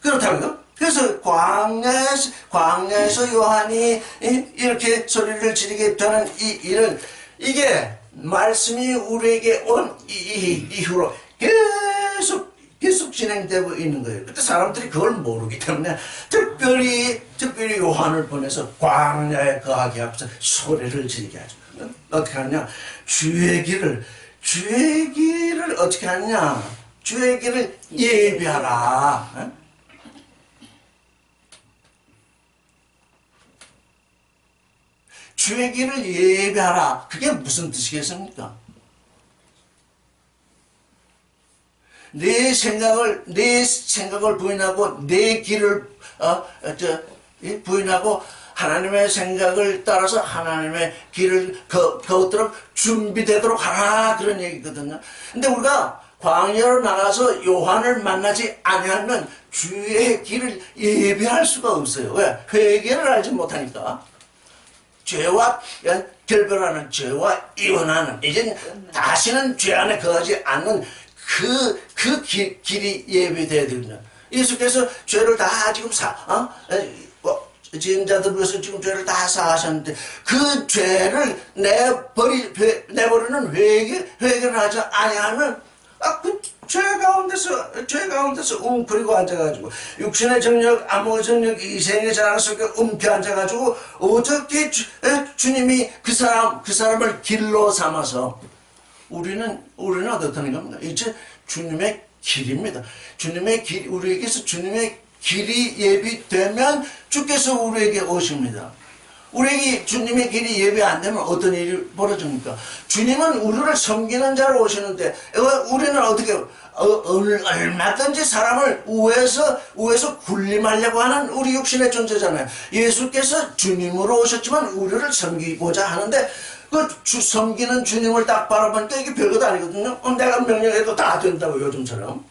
그렇다고요. 그래서 광야에서 요한이 이렇게 소리를 지르게 되는 이 일은 이게 말씀이 우리에게 온 이후로 계속 진행되고 있는 거예요. 그때 사람들이 그걸 모르기 때문에 특별히 요한을 보내서 광야에 거하게 하면서 소리를 지르게 하죠. 어떻게 하냐? 주의 길을 어떻게 하냐? 주의 길을 예비하라. 주의 길을 예비하라. 그게 무슨 뜻이겠습니까? 내 생각을 부인하고 내 길을 부인하고 하나님의 생각을 따라서 하나님의 길을 걷도록 준비되도록 하라, 그런 얘기거든요. 근데 우리가 광야로 나가서 요한을 만나지 아니하면 주의 길을 예비할 수가 없어요. 왜? 회개를 알지 못하니까. 죄와 결별하는, 죄와 이혼하는, 이제 다시는 죄 안에 거하지 않는 그 길이 예비되어야 되거든요. 예수께서 죄를 다 지금 지은자들 위해서 지금 죄를 다 사하셨는데 그 죄를 내버리는 회개를 하지 아니하면 그 죄 가운데서 웅크리고 앉아가지고 육신의 정력, 암흑의 정력, 이생의 자랑 속에 움켜 앉아가지고 어떻게 주님이 그 사람을 길로 삼아서 우리는 어떻다는 겁니다. 이제 주님의 길입니다. 주님의 길, 우리에게서 주님의 길이 예비되면 주께서 우리에게 오십니다. 우리에게 주님의 길이 예비 안 되면 어떤 일이 벌어집니까? 주님은 우리를 섬기는 자로 오시는데 우리는 어떻게 얼마든지 사람을 우에서 군림하려고 하는 우리 육신의 존재잖아요. 예수께서 주님으로 오셨지만 우리를 섬기고자 하는데 섬기는 주님을 딱 바라보니까 이게 별것 아니거든요. 내가 명령해도 다 된다고 요즘처럼.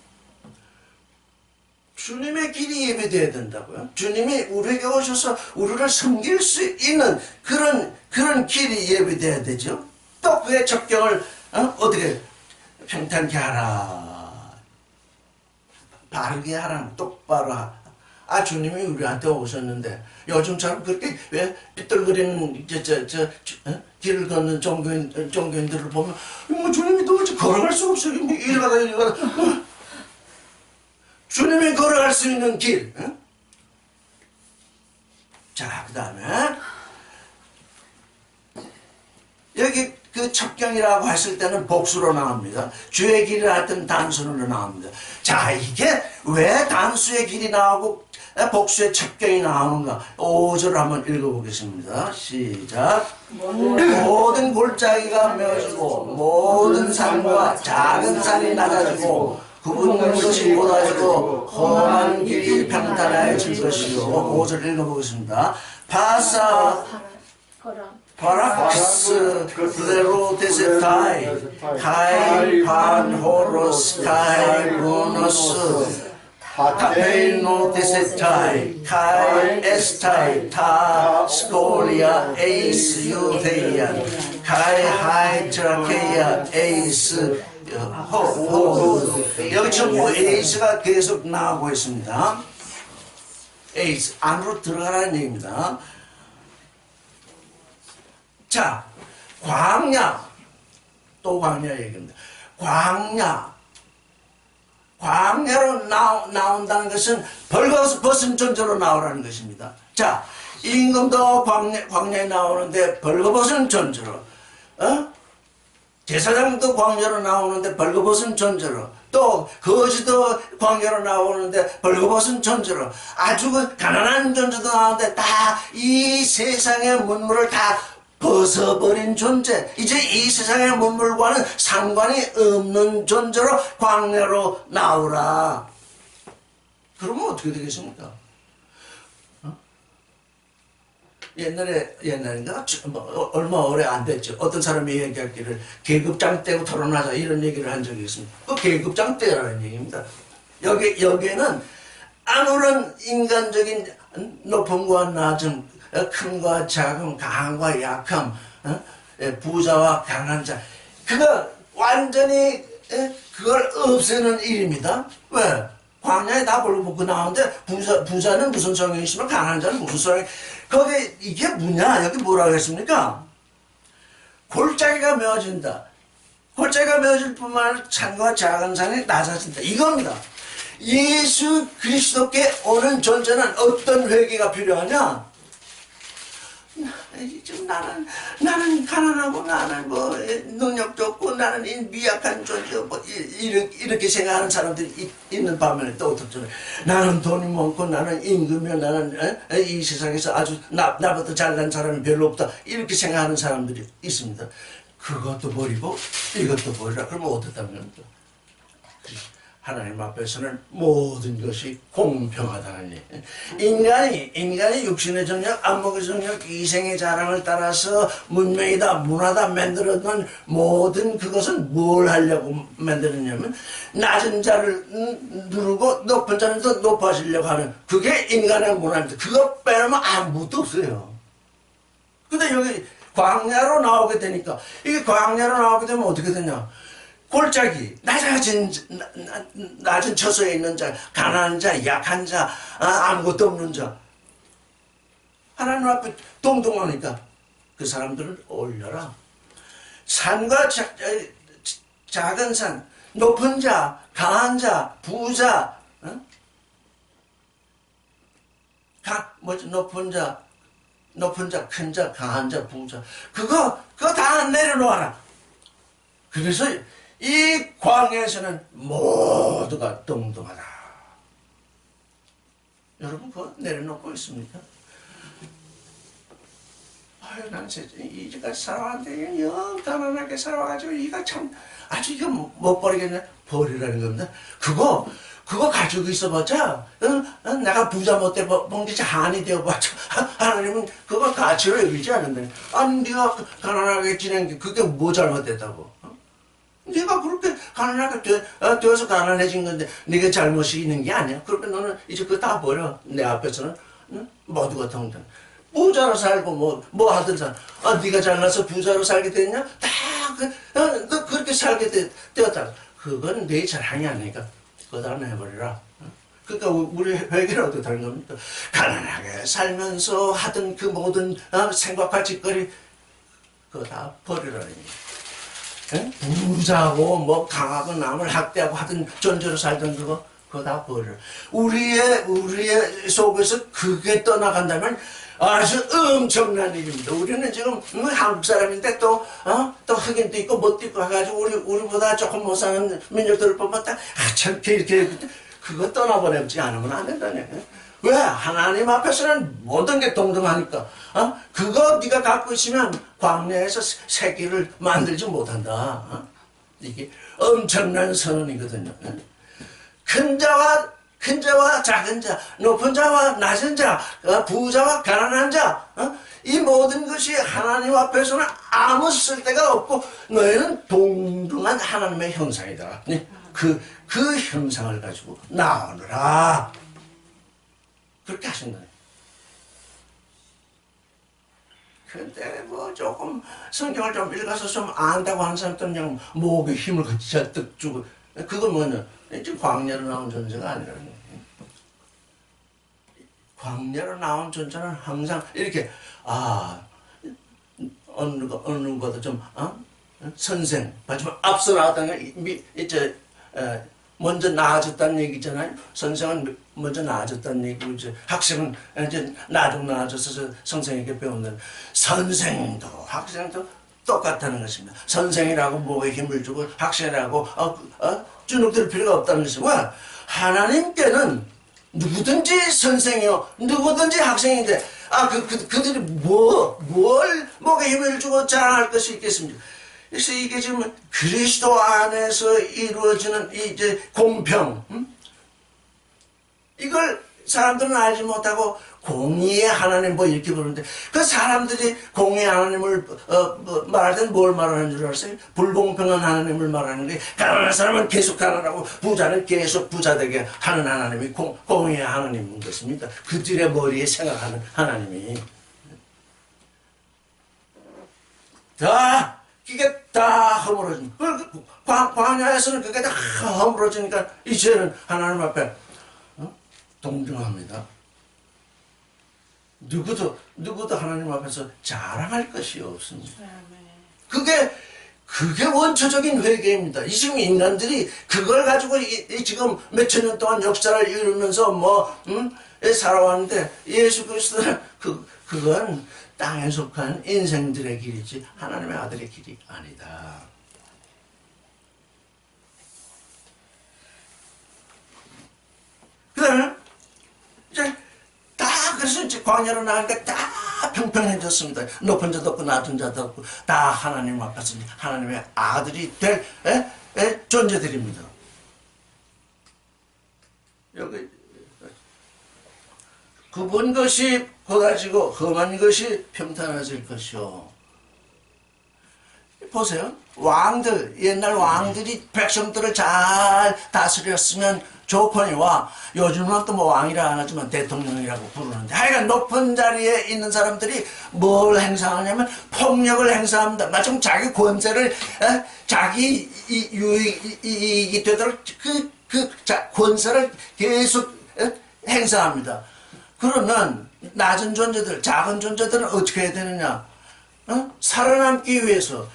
주님의 길이 예배되어야 된다고요. 주님이 우리에게 오셔서 우리를 섬길 수 있는 그런 길이 예배되어야 되죠. 또 그의 적경을 어떻게 평탄케 하라, 바르게 하라, 똑바로 하라. 주님이 우리한테 오셨는데 요즘처럼 그렇게 왜 삐뚤거리는 길을 걷는 종교인들을 보면 주님이 도대체 걸어갈 수 없어요. 이리 가다 주님이 걸어갈 수 있는 길. 자, 그 다음에 여기 그 첩경이라고 했을 때는 복수로 나옵니다. 주의 길이라 할 때는 단순으로 나옵니다. 자, 이게 왜 단수의 길이 나오고 복수의 첩경이 나오는가? 5절을 한번 읽어보겠습니다. 시작. 모든 골짜기가 메어지고 모든 산과 작은 산이 낮아지고 굽은 것이 곧아지고 험한 길이 평탄해질 것이요. 5절 읽어보겠습니다. 파사 파락스 플레로데세타이 카이 판호로스 카이 보너스 타페이노 데세타이 카이 에스타이 타 스콜리아 에이스 유데이아 카이 하이 트라케이아 에이스 여기 전부 에이스가 계속 나오고 있습니다. 에이스 안으로 들어가라는 얘기입니다. 자, 광야 또 광야 얘기입니다. 광야로 나온다는 것은 벌거벗은 존재로 나오라는 것입니다. 자, 임금도 광야에 나오는데 벌거벗은 존재로, 제사장도 광야로 나오는데 벌거벗은 존재로, 또 거지도 광야로 나오는데 벌거벗은 존재로, 아주 그 가난한 존재도 나오는데 다 이 세상의 문물을 다 벗어버린 존재, 이제 이 세상의 문물과는 상관이 없는 존재로 광야로 나오라. 그러면 어떻게 되겠습니까? 옛날인가? 얼마 오래 안 됐죠. 어떤 사람이 얘기하기를 계급장 떼고 토론하자 이런 얘기를 한 적이 있습니다. 그 계급장 떼라는 얘기입니다. 여기에는 아무런 인간적인 높음과 낮음, 큰과 작음, 강과 약함, 부자와 가난한 자, 그거 완전히 그걸 없애는 일입니다. 왜? 광야에 다 벌거벗고 나오는데 부자는 무슨 소용이 있으면 가난한 자는 무슨 소용이? 거기 이게 뭐냐? 여기 뭐라고 했습니까? 골짜기가 메어진다. 골짜기가 메어질 뿐만 아니라 산과 작은 산이 낮아진다. 이겁니다. 예수 그리스도께 오는 존재는 어떤 회개가 필요하냐? 지금 나는 가난하고 나는 뭐 능력도 없고 나는 미약한 존재 뭐 이렇게 생각하는 사람들이 있는 반면에 또 어떻죠? 나는 돈이 많고 나는 임금이야 나는 이 세상에서 아주 나보다 잘난 사람이 별로 없다 이렇게 생각하는 사람들이 있습니다. 그것도 버리고 이것도 버리라. 그러면 어떻다면 하나님 앞에서는 모든 것이 공평하다는 얘기. 인간이 육신의 정력, 안목의 정력, 이생의 자랑을 따라서 문명이다, 문화다 만들어놓은 모든 그것은 뭘 하려고 만들었냐면 낮은 자를 누르고 높은 자는 더 높아지려고 하는 그게 인간의 문화입니다. 그거 빼놓으면 아무것도 없어요. 근데 여기 광야로 나오게 되니까 이게 광야로 나오게 되면 어떻게 되냐? 골짜기, 낮은 처소에 있는 자, 가난한 자, 약한 자, 아무것도 없는 자. 하나님 앞에 동동하니까 그 사람들을 올려라. 산과 작은 산, 높은 자, 강한 자, 부자, 높은 자, 큰 자, 강한 자, 부자. 그거 다 내려놓아라. 그래서 이 광야에서는 모두가 동등하다. 여러분 그거 내려놓고 있습니까? 아유 난 이제까지 살아왔는데 영 가난하게 살아가지고 이거 참 아주 이거 못 버리겠네. 버리라는 겁니다. 그거 가지고 있어봤자 내가 부자 못돼 봉지차 한이 되어봤자 하나님은 그거 가치로 여기지 않는다. 아니 네가 가난하게 지낸 게 그게 뭐 잘못됐다고. 네가 그렇게 가난하게 되어서 가난해진 건데 네가 잘못이 있는 게 아니야. 그러면 너는 이제 그거 다 버려. 내 앞에서는 모두가 동등. 부자로 살고 뭐 하든 살. 네가 잘나서 부자로 살게 됐냐? 너 그렇게 살게 되었다. 그건 내 자랑이 아니니까 그거 다 내버려라. 그러니까 우리 회개는 어떻게 다른 겁니까? 가난하게 살면서 하던 그 모든 생각과 짓거리 그거 다 버리라는 얘기야. 부자고 뭐 강하고 남을 학대하고 하던 존재로 살던 그거 다 버려. 우리의 속에서 그게 떠나간다면 아주 엄청난 일입니다. 우리는 지금 한국 사람인데 또 흑인도 있고 뭣도 있고 해가지고 우리보다 조금 못 사는 민족들을 보면 참 이렇게 그거 떠나보내지 않으면 안 된다는 얘기야. 왜? 하나님 앞에서는 모든 게 동등하니까. 그거 네가 갖고 있으면 광야에서 새끼를 만들지 못한다. 이게 엄청난 선언이거든요. 큰 자와 작은 자, 높은 자와 낮은 자, 부자와 가난한 자, 이 모든 것이 하나님 앞에서는 아무 쓸데가 없고 너희는 동등한 하나님의 형상이다. 그 형상을 가지고 나오느라 그렇게 하신다. 근데 뭐 조금 성경을 좀 읽어서 좀 안다고 하는 사람들은 그냥 목에 힘을 같이 잔뜩 주고, 그건 뭐냐, 이제 광야로 나온 존재가 아니라는 거예요. 광야로 나온 존재는 항상 이렇게 어느 것보다 좀 선생, 마지막 앞서 나왔다는 게 이제 먼저 나아졌다는 얘기잖아요. 선생은 먼저 나아졌다는 얘기고, 이제 학생은 이제 나중 나아져서 선생에게 배우는, 선생도 학생도 똑같다는 것입니다. 선생이라고 목에 힘을 주고 학생이라고 주눅들 필요가 없다는 것이고, 하나님께는 누구든지 선생이요, 누구든지 학생인데, 그들이 뭘 목에 힘을 주고 자랑할 것이 있겠습니까? 그래서 이게 지금 그리스도 안에서 이루어지는 이제 공평, 이걸 사람들은 알지 못하고 공의의 하나님 뭐 이렇게 부르는데, 그 사람들이 공의의 하나님을 말할 때는 뭘 말하는 줄 알았어요? 불공평한 하나님을 말하는 게, 가난한 사람은 계속 가난하고 부자는 계속 부자되게 하는 하나님이 공의의 하나님인 것입니다. 그들의 머리에 생각하는 하나님이. 이게 다 허물어진. 광야에서는 그게 다 허물어지니까 이제는 하나님 앞에 동등합니다. 누구도 하나님 앞에서 자랑할 것이 없습니다. 그게 원초적인 회개입니다. 이 지금 인간들이 그걸 가지고 지금 몇천 년 동안 역사를 이루면서 살아왔는데, 예수 그리스도는 그건 땅에 속한 인생들의 길이지 하나님의 아들의 길이 아니다. 그 다음에 이제 그래서 이제 광야로 나가니까 다 평평해졌습니다. 높은 자도 없고 낮은 자도 없고 다 하나님 앞에서 하나님의 아들이 될 존재들입니다. 여기 굽은 것이 퍼가지고 험한 것이 평탄해질 것이요. 보세요. 옛날 왕들이 백성들을 잘 다스렸으면 좋거니와, 요즘은 또 뭐 왕이라 안 하지만 대통령이라고 부르는데, 하여간 높은 자리에 있는 사람들이 뭘 행사하냐면 폭력을 행사합니다. 마침 자기 권세를 자기 유익이 되도록 권세를 계속 행사합니다. 그러면 낮은 존재들, 작은 존재들은 어떻게 해야 되느냐? 살아남기 위해서,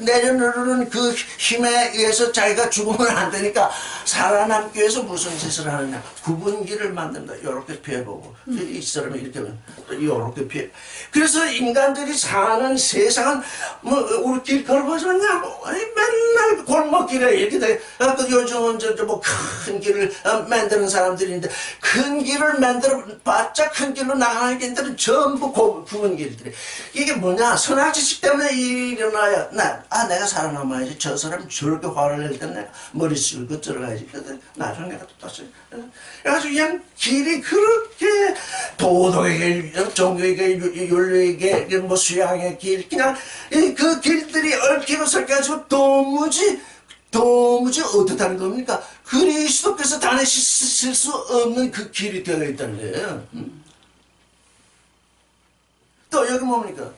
내려놓는 그 힘에 의해서 자기가 죽으면 안 되니까 살아남기 위해서 무슨 짓을 하느냐? 구분기를 만든다. 요렇게 피해보고, 이 사람이 이렇게 하면 요렇게 피해. 그래서 인간들이 사는 세상은 우리 길 걸어보면 맨날 골목길에 이렇게 돼. 요즘은 큰 길을 만드는 사람들인데, 큰 길을 만들어 봤자 큰 길로 나가는 길들은 전부 구분길들이. 이게 뭐냐? 선악지식 때문에 일어나야 내가 살아남아야지. 저 사람 저렇게 화를 낼 때는 내가 머리 쓸고 들어가야지. 나중에 내가 또 다시. 그래가지고 그냥 길이 그렇게 도덕의 길, 종교의 길, 윤리의 길, 수양의 길, 그냥 그 길들이 얽히고 설가지고 도무지 어떻다는 겁니까? 그리스도께서 다니실 수 없는 그 길이 되어 있다는 거예요. 또 여기 뭡니까?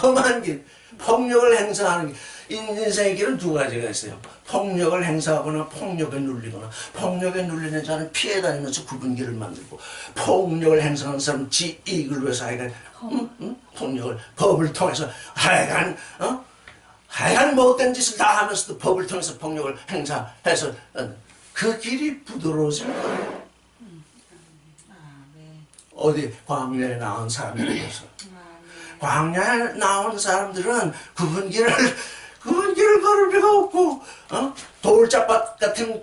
험한 길, 폭력을 행사하는 길. 인생의 길은 두 가지가 있어요. 폭력을 행사하거나 폭력에 눌리거나. 폭력에 눌리는 자는 피해 다니면서 굽은 길을 만들고, 폭력을 행사하는 사람은 지 이익을 위해서 폭력을, 법을 통해서 하여간 못된 짓을 다 하면서도 법을 통해서 폭력을 행사해서 그 길이 부드러워질 거예요. 어디 광야에 나온 사람들에서. 광야에 나온 사람들은 굽은 길을 걸을 필요가 없고 돌짝밭 같은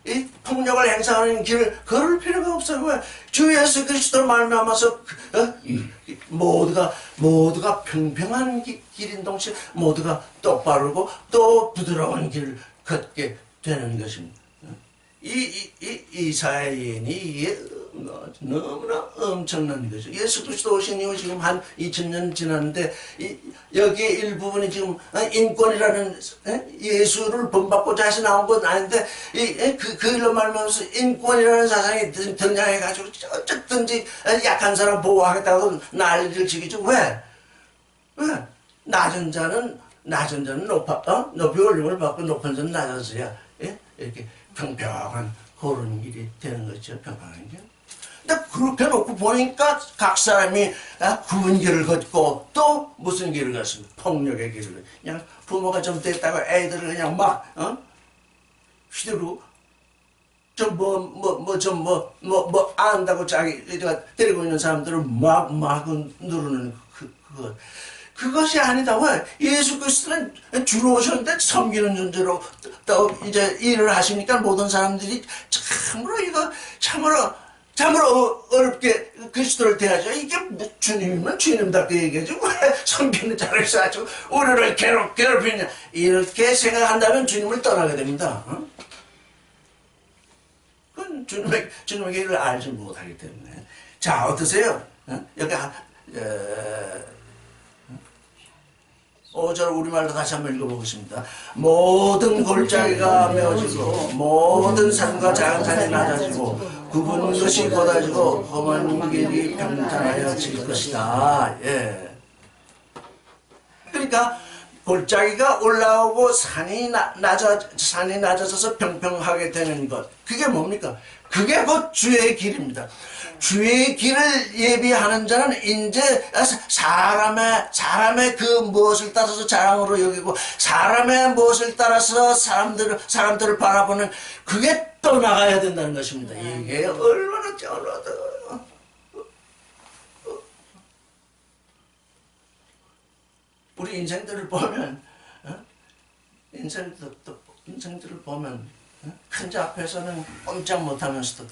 이 폭력을 행사하는 길을 걸을 필요가 없어요. 왜? 주 예수 그리스도 말미암아서 모두가 평평한 길인 동시에 모두가 똑바르고 또 부드러운 길을 걷게 되는 것입니다. 이사야 예언이 이게 너무나 엄청난 거죠. 예수 그리스도 오신 이후 지금 한 2000년 지났는데 여기에 일부분이 지금 인권이라는 예수를 본받고자 해서 나온 건 아닌데 그 일로 말미암아서 인권이라는 사상이 등장해가지고 어쨌든지 약한 사람 보호하겠다고 난리를 치기죠. 왜? 낮은 자는 높이 올림을 받고 높은 자는 낮아서야 이렇게 평평한 그런 길이 되는 거죠. 평평한 길. 근데 그렇게 놓고 보니까 각 사람이 굽은 길을 걷고 또 무슨 길을 갔습니까? 폭력의 길을. 그냥 부모가 좀 됐다고 애들을 그냥 막 휘두르고 안다고 자기가 데리고 있는 사람들을 막 누르는 그것이 아니다. 왜? 예수 그리스도는 주로 오셨는데 섬기는 존재로 또 이제 일을 하시니까 모든 사람들이 참으로 어렵게 그리스도를 대하죠. 이게 주님은 주님답게 얘기하죠. 왜 섬기는 자를 가지고 우리를 괴롭히냐. 이렇게 생각한다면 주님을 떠나게 됩니다. 그건 주님의 길을 알지 못하기 때문에. 자, 어떠세요? 여기 5절 우리말로 다시 한번 읽어보겠습니다. 모든 골짜기가 메어지고 모든 산과 작은 산이 낮아지고 굽은 것이 곧아지고 험한 길이 평탄하여질 것이다. 예. 그러니까 골짜기가 올라오고 산이 낮아져서 평평하게 되는 것. 그게 뭡니까? 그게 곧 주의 길입니다. 주의 길을 예비하는 자는 이제 사람의 그 무엇을 따라서 자랑으로 여기고 사람의 무엇을 따라서 사람들을 바라보는 그게 떠나가야 된다는 것입니다. 이게 얼마나 쩌러도 우리 인생들을 보면 인생들을 보면 큰 자 앞에서는 꼼짝 못하면서도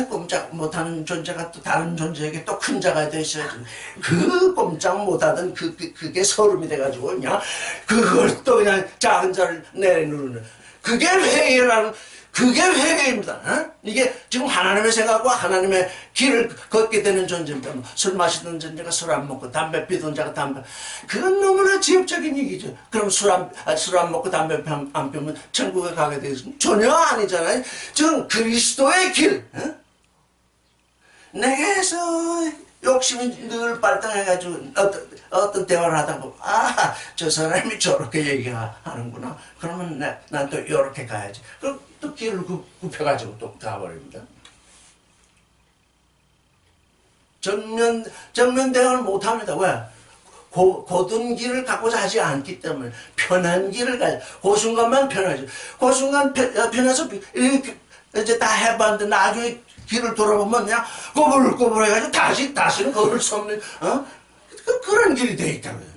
꼼짝 못하는 존재가 또 다른 존재에게 또 큰 자가 되셔야지. 그 꼼짝 못하던 그게 서름이 돼가지고 그냥 그걸 또 그냥 작은 자를 내누르는 그게 회개입니다. 이게 지금 하나님의 생각과 하나님의 길을 걷게 되는 존재입니다. 술 마시던 존재가 술 안 먹고 담배 피던 자가 담배. 그건 너무나 지엽적인 얘기죠. 그럼 술 안 먹고 담배 안 피우면 천국에 가게 되겠습니까? 전혀 아니잖아요. 지금 그리스도의 길. 내게서 욕심이 늘 발동해가지고 어떤 대화를 하다 보면 저 사람이 저렇게 얘기하는구나. 그러면 난 또 이렇게 가야지. 그럼 또 길을 굽혀가지고 또 가버립니다. 정면 대응을 못합니다. 왜? 고든 길을 갖고자 하지 않기 때문에 편한 길을 가요. 그 순간만 편하죠. 그 순간 편해서 이렇게 이제 다 해봤는데 나중에 길을 돌아보면 그냥 꼬불꼬불 해가지고 다시는 걸을 수 없는 그런 길이 돼 있다고요.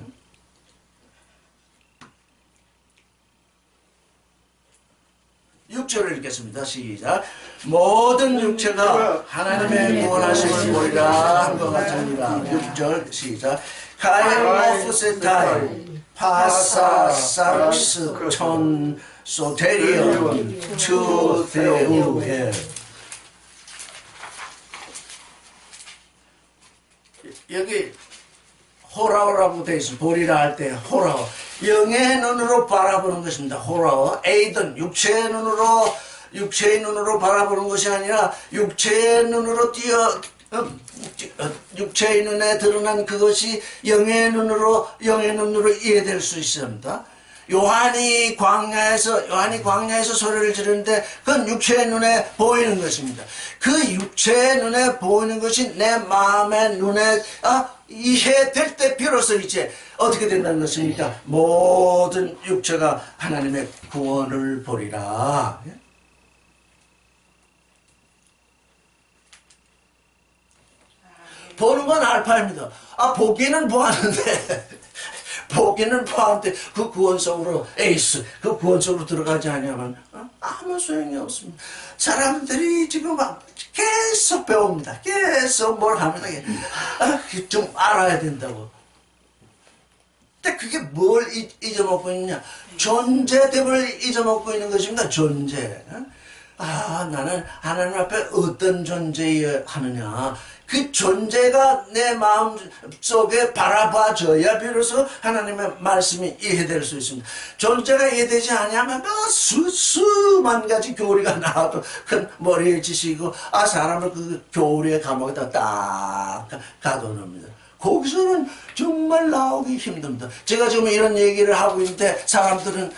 6절을 읽겠습니다. 시작. 모든 육체가 하나님의 구원하심을 보리라 한 것 같으니라. 6절 시작. 카이모프세타이 파사사르스 촌 소테리온 추데우헬. 여기 호라오라고 되어 있습니다. 보리라 할 때 호라오. 영의 눈으로 바라보는 것입니다. 호라오. 에이든 육체의 눈으로 바라보는 것이 아니라 육체의 눈으로 육체의 눈에 드러난 그것이 영의 눈으로 이해될 수 있습니다. 요한이 광야에서 소리를 지르는데 그건 육체의 눈에 보이는 것입니다. 그 육체의 눈에 보이는 것이 내 마음의 눈에 이해될 때 비로소 이제 어떻게 된다는 것입니까? 모든 육체가 하나님의 구원을 보리라. 보는 건 알파입니다. 보기는 보았는데 뽑기는 포함돼 그 구원 속으로 에이스 그 구원 속으로 들어가지 않으면 아무 소용이 없습니다. 사람들이 지금 막 계속 배웁니다. 계속 뭘 합니다. 좀 알아야 된다고. 근데 그게 뭘 잊어먹고 있느냐? 존재됨을 잊어먹고 있는 것입니다. 존재. 나는 하나님 앞에 어떤 존재여야 하느냐. 그 존재가 내 마음 속에 바라봐져야 비로소 하나님의 말씀이 이해될 수 있습니다. 존재가 이해되지 않으면 수만 가지 교리가 나와도 큰 머리에 지시고 사람을 그 교리의 감옥에다 딱 가둬놓습니다. 거기서는 정말 나오기 힘듭니다. 제가 지금 이런 얘기를 하고 있는데 사람들은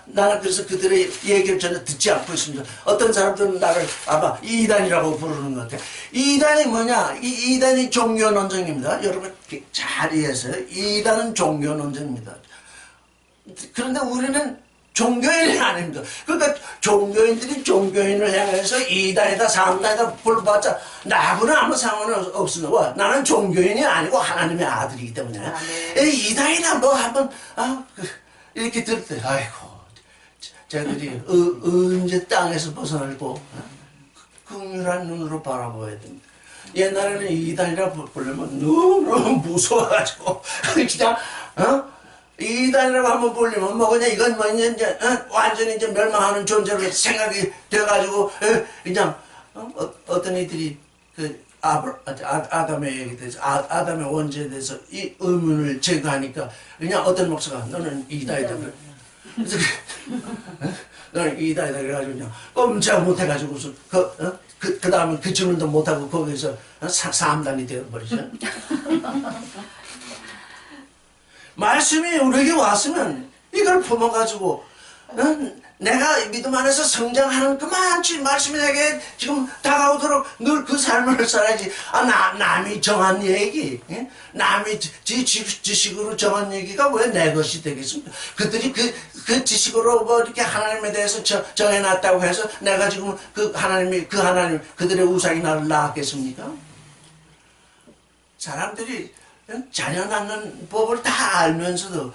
나는 그래서 그들의 얘기를 전혀 듣지 않고 있습니다. 어떤 사람들은 나를 아마 이단이라고 부르는 것 같아요. 이단이 뭐냐? 이단이 종교 논쟁입니다. 여러분 잘 이해하세요. 이단은 종교 논쟁입니다. 그런데 우리는 종교인이 아닙니다. 그러니까 종교인들이 종교인을 향해서 이단이다 삼단이다 불봤자 나하고는 아무 상관은 없습니다. 나는 종교인이 아니고 하나님의 아들이기 때문에 이단이다 뭐 한번 이렇게 들을 때 아이고 쟤들이 언제 땅에서 벗어나고 긍휼한 눈으로 바라봐야 됩니다. 옛날에는 이단이라 부르면 너무 무서워가지고 그냥 이단이라고 한번 불리면 뭐 그냥 이건 뭐 이제 완전히 이제 멸망하는 존재로 생각이 돼가지고 그냥 어떤 이들이 그 아담의 얘기에 대해서 아담의 원죄에 대해서 이 의문을 제거하니까 그냥 어떤 목사가 너는 이단이다 그래. 그래서 너는 이단이다 그래가지고 그냥 꼼짝 못해가지고서 그 다음에 그 질문도 못하고 거기서 삼단이 되어버리죠. 말씀이 우리에게 왔으면 이걸 품어가지고 내가 믿음 안에서 성장하는 그만치 말씀이 내게 지금 다가오도록 늘 그 삶을 살아야지. 남이 정한 얘기, 남이 지식으로 정한 얘기가 왜 내 것이 되겠습니까? 그들이 그 지식으로 뭐 이렇게 하나님에 대해서 정해놨다고 해서 내가 지금 하나님 그들의 우상이 나를 낳았겠습니까? 사람들이 자녀 낳는 법을 다 알면서도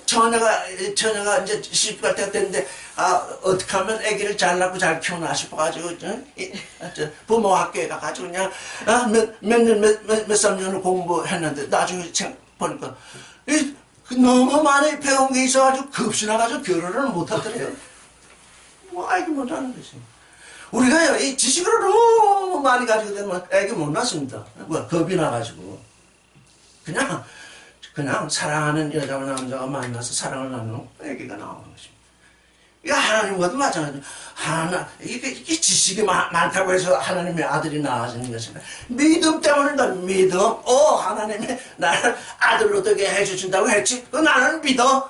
처녀가 이제 시집 갈 때가 됐는데 어떻게 하면 아기를 잘 낳고 잘 키우나 싶어가지고 부모 학교에 가가지고 그냥 몇 삼 년을 공부했는데 나중에 보니까 너무 많이 배운 게 있어가지고 급신나가지고 결혼을 못하더래요. 뭐 알기 못하는 거지. 우리가요 이 지식을 너무 많이 가지고 되면 애기 못 낳습니다. 겁이 나가지고. 그냥 사랑하는 여자와 남자가 만나서 사랑을 나누는 얘기가 나오는 것입니다. 이거 하나님과도 마찬가지로 이게 지식이 많다고 해서 하나님의 아들이 나아지는 것입니다. 믿음 때문이다. 믿음. 하나님이 나를 아들로 되게 해주신다고 했지. 나는 믿어.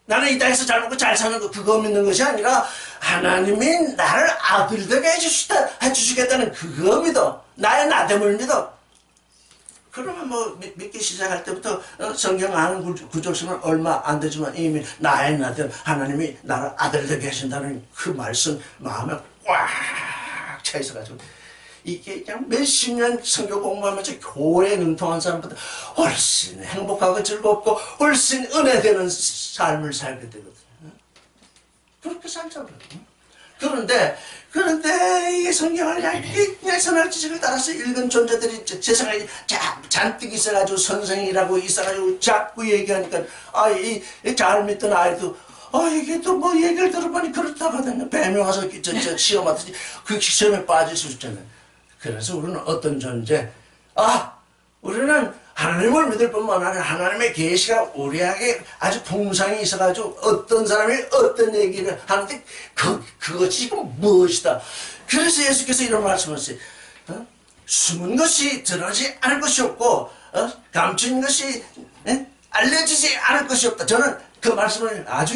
나는 이 땅에서 잘 먹고 잘 사는 거 그거 믿는 것이 아니라 하나님이 나를 아들 되게 해주시겠다는 그거 믿어. 나의 나됨을 믿어. 그러면 뭐 믿기 시작할 때부터 성경 아는 구절수는 얼마 안 되지만 이미 나의 나들 하나님이 나를 아들 되게 하신다는 그 말씀 마음에 꽉 차 있어가지고 이게 그냥 몇십 년 성경 공부하면서 교회에 능통한 사람보다 훨씬 행복하고 즐겁고 훨씬 은혜되는 삶을 살게 되거든요. 그렇게 살자고요. 그런데 이 성경을 그냥 선할 지식을 따라서 읽은 존재들이 세상에 잔뜩 있어가지고 선생이라고 있어가지고 자꾸 얘기하니까 이 잘 믿던 아이도 이게 또 뭐 얘기를 들어보니 그렇다고 하더니 뱀이 와서 시험하듯이 그 시험에 빠질 수 있잖아요. 그래서 우리는 어떤 존재? 우리는 하나님을 믿을 뿐만 아니라 하나님의 계시가 우리에게 아주 풍성이 있어가지고 어떤 사람이 어떤 얘기를 하는데 그것이 지금 무엇이다. 그래서 예수께서 이런 말씀하셨어요. 숨은 것이 드러나지 않을 것이 없고 감춘 것이 알려지지 않을 것이 없다. 저는 그 말씀을 아주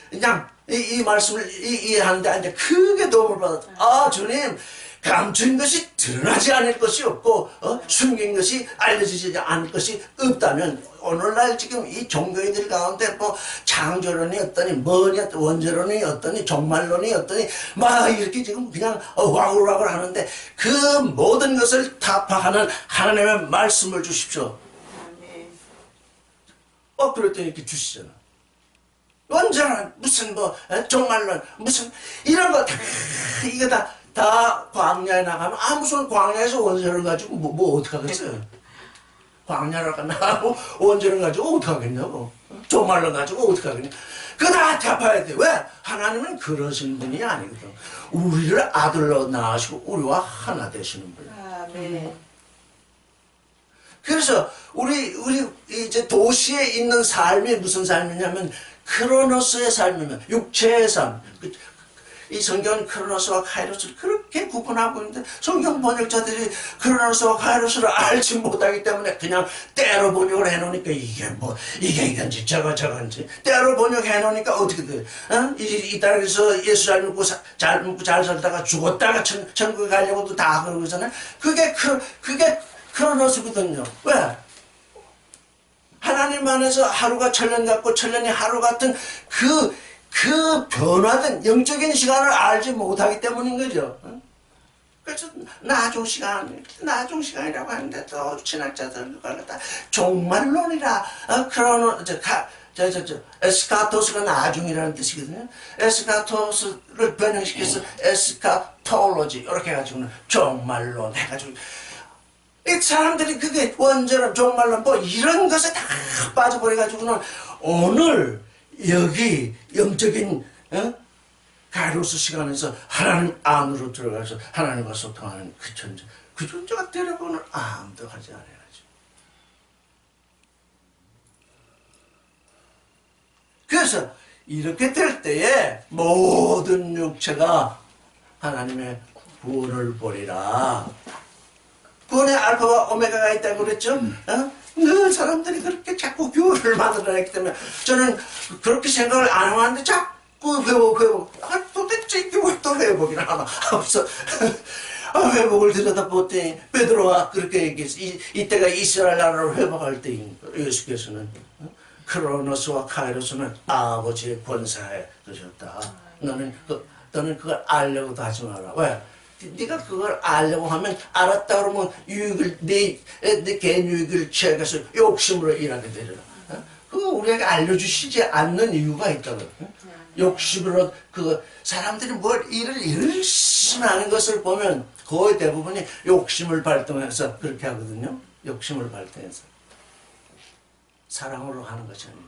그냥 이 말씀을 이해하는데 이제 크게 도움을 받았다. 주님, 감춘 것이 드러나지 않을 것이 없고 숨긴 것이 알려지지 않을 것이 없다면 오늘날 지금 이 종교인들 가운데 뭐 창조론이 어떠니 뭐니 원죄론이 어떠니 종말론이 어떠니 막 이렇게 지금 그냥 와글와글 하는데 그 모든 것을 타파하는 하나님의 말씀을 주십시오. 그랬더니 이렇게 주시잖아. 언제나 무슨 정말로 무슨 이런 거 다 이거 다 광야에 나가면 무슨 광야에서 원자를 가지고 뭐 어떡하겠어요. 광야를 나가고 원자를 가지고 어떡하겠냐고. 정말로 가지고 어떡하겠냐. 그거 다 갚아야 돼. 왜? 하나님은 그러신 분이 아니거든. 우리를 아들로 낳으시고 우리와 하나 되시는 분. 아멘. 그래서 우리 이제 도시에 있는 삶이 무슨 삶이냐면 크로노스의 삶이면 육체의 삶. 이 성경은 크로노스와 카이로스를 그렇게 구분하고 있는데 성경 번역자들이 크로노스와 카이로스를 알지 못하기 때문에 그냥 때로 번역을 해놓으니까 이게 이건지 저건지 때로 번역해놓으니까 어떻게 돼? 이 땅에서 예수 잘 믿고 잘 살다가 죽었다가 천국에 가려고도 다 그러고 있잖아요. 그게 크로노스거든요. 왜? 하나님 안에서 하루가 천년 같고 천년이 하루 같은 그 변화된 영적인 시간을 알지 못하기 때문인 거죠. 그래서 나중 시간이라고 하는데 또 신학자들 그걸 갖다 종말론이라 에스카토스가 나중이라는 뜻이거든요. 에스카토스를 변형시켜서 에스카톨로지 이렇게 해가지고는 종말론 해가지고 이 사람들이 그게 원죄론 종말론 이런 것에 다 빠져버려가지고는 오늘 여기 영적인 가이로스 시간에서 하나님 안으로 들어가서 하나님과 소통하는 그 존재가 되려고는 아무도 하지 않아야지. 그래서 이렇게 될 때에 모든 육체가 하나님의 구원을 보리라. 구원에 알파와 오메가가 있다고 그랬죠? 늘 사람들이 그렇게 자꾸 교회를 만들어냈기 때문에 저는 그렇게 생각을 안 하는데 자꾸 회복. 도대체 교회 또 회복이나 하나 없어. 회복을 들여다보더니 베드로가 그렇게 얘기했어. 이때가 이스라엘 나라를 회복할 때인 예수께서는 크로노스와 카이로스는 아버지의 권사에 두셨다. 너는 그걸 알려고도 하지 마라. 왜? 네가 그걸 알려고 하면 알았다 그러면 유익을 내 개인 유익을 취해서 욕심으로 일하게 되잖아. 그거 우리에게 알려주시지 않는 이유가 있다고. 욕심으로 사람들이 뭘 일을 열심히 하는 것을 보면 거의 대부분이 욕심을 발동해서 그렇게 하거든요. 욕심을 발동해서 사랑으로 하는 것이 아니라.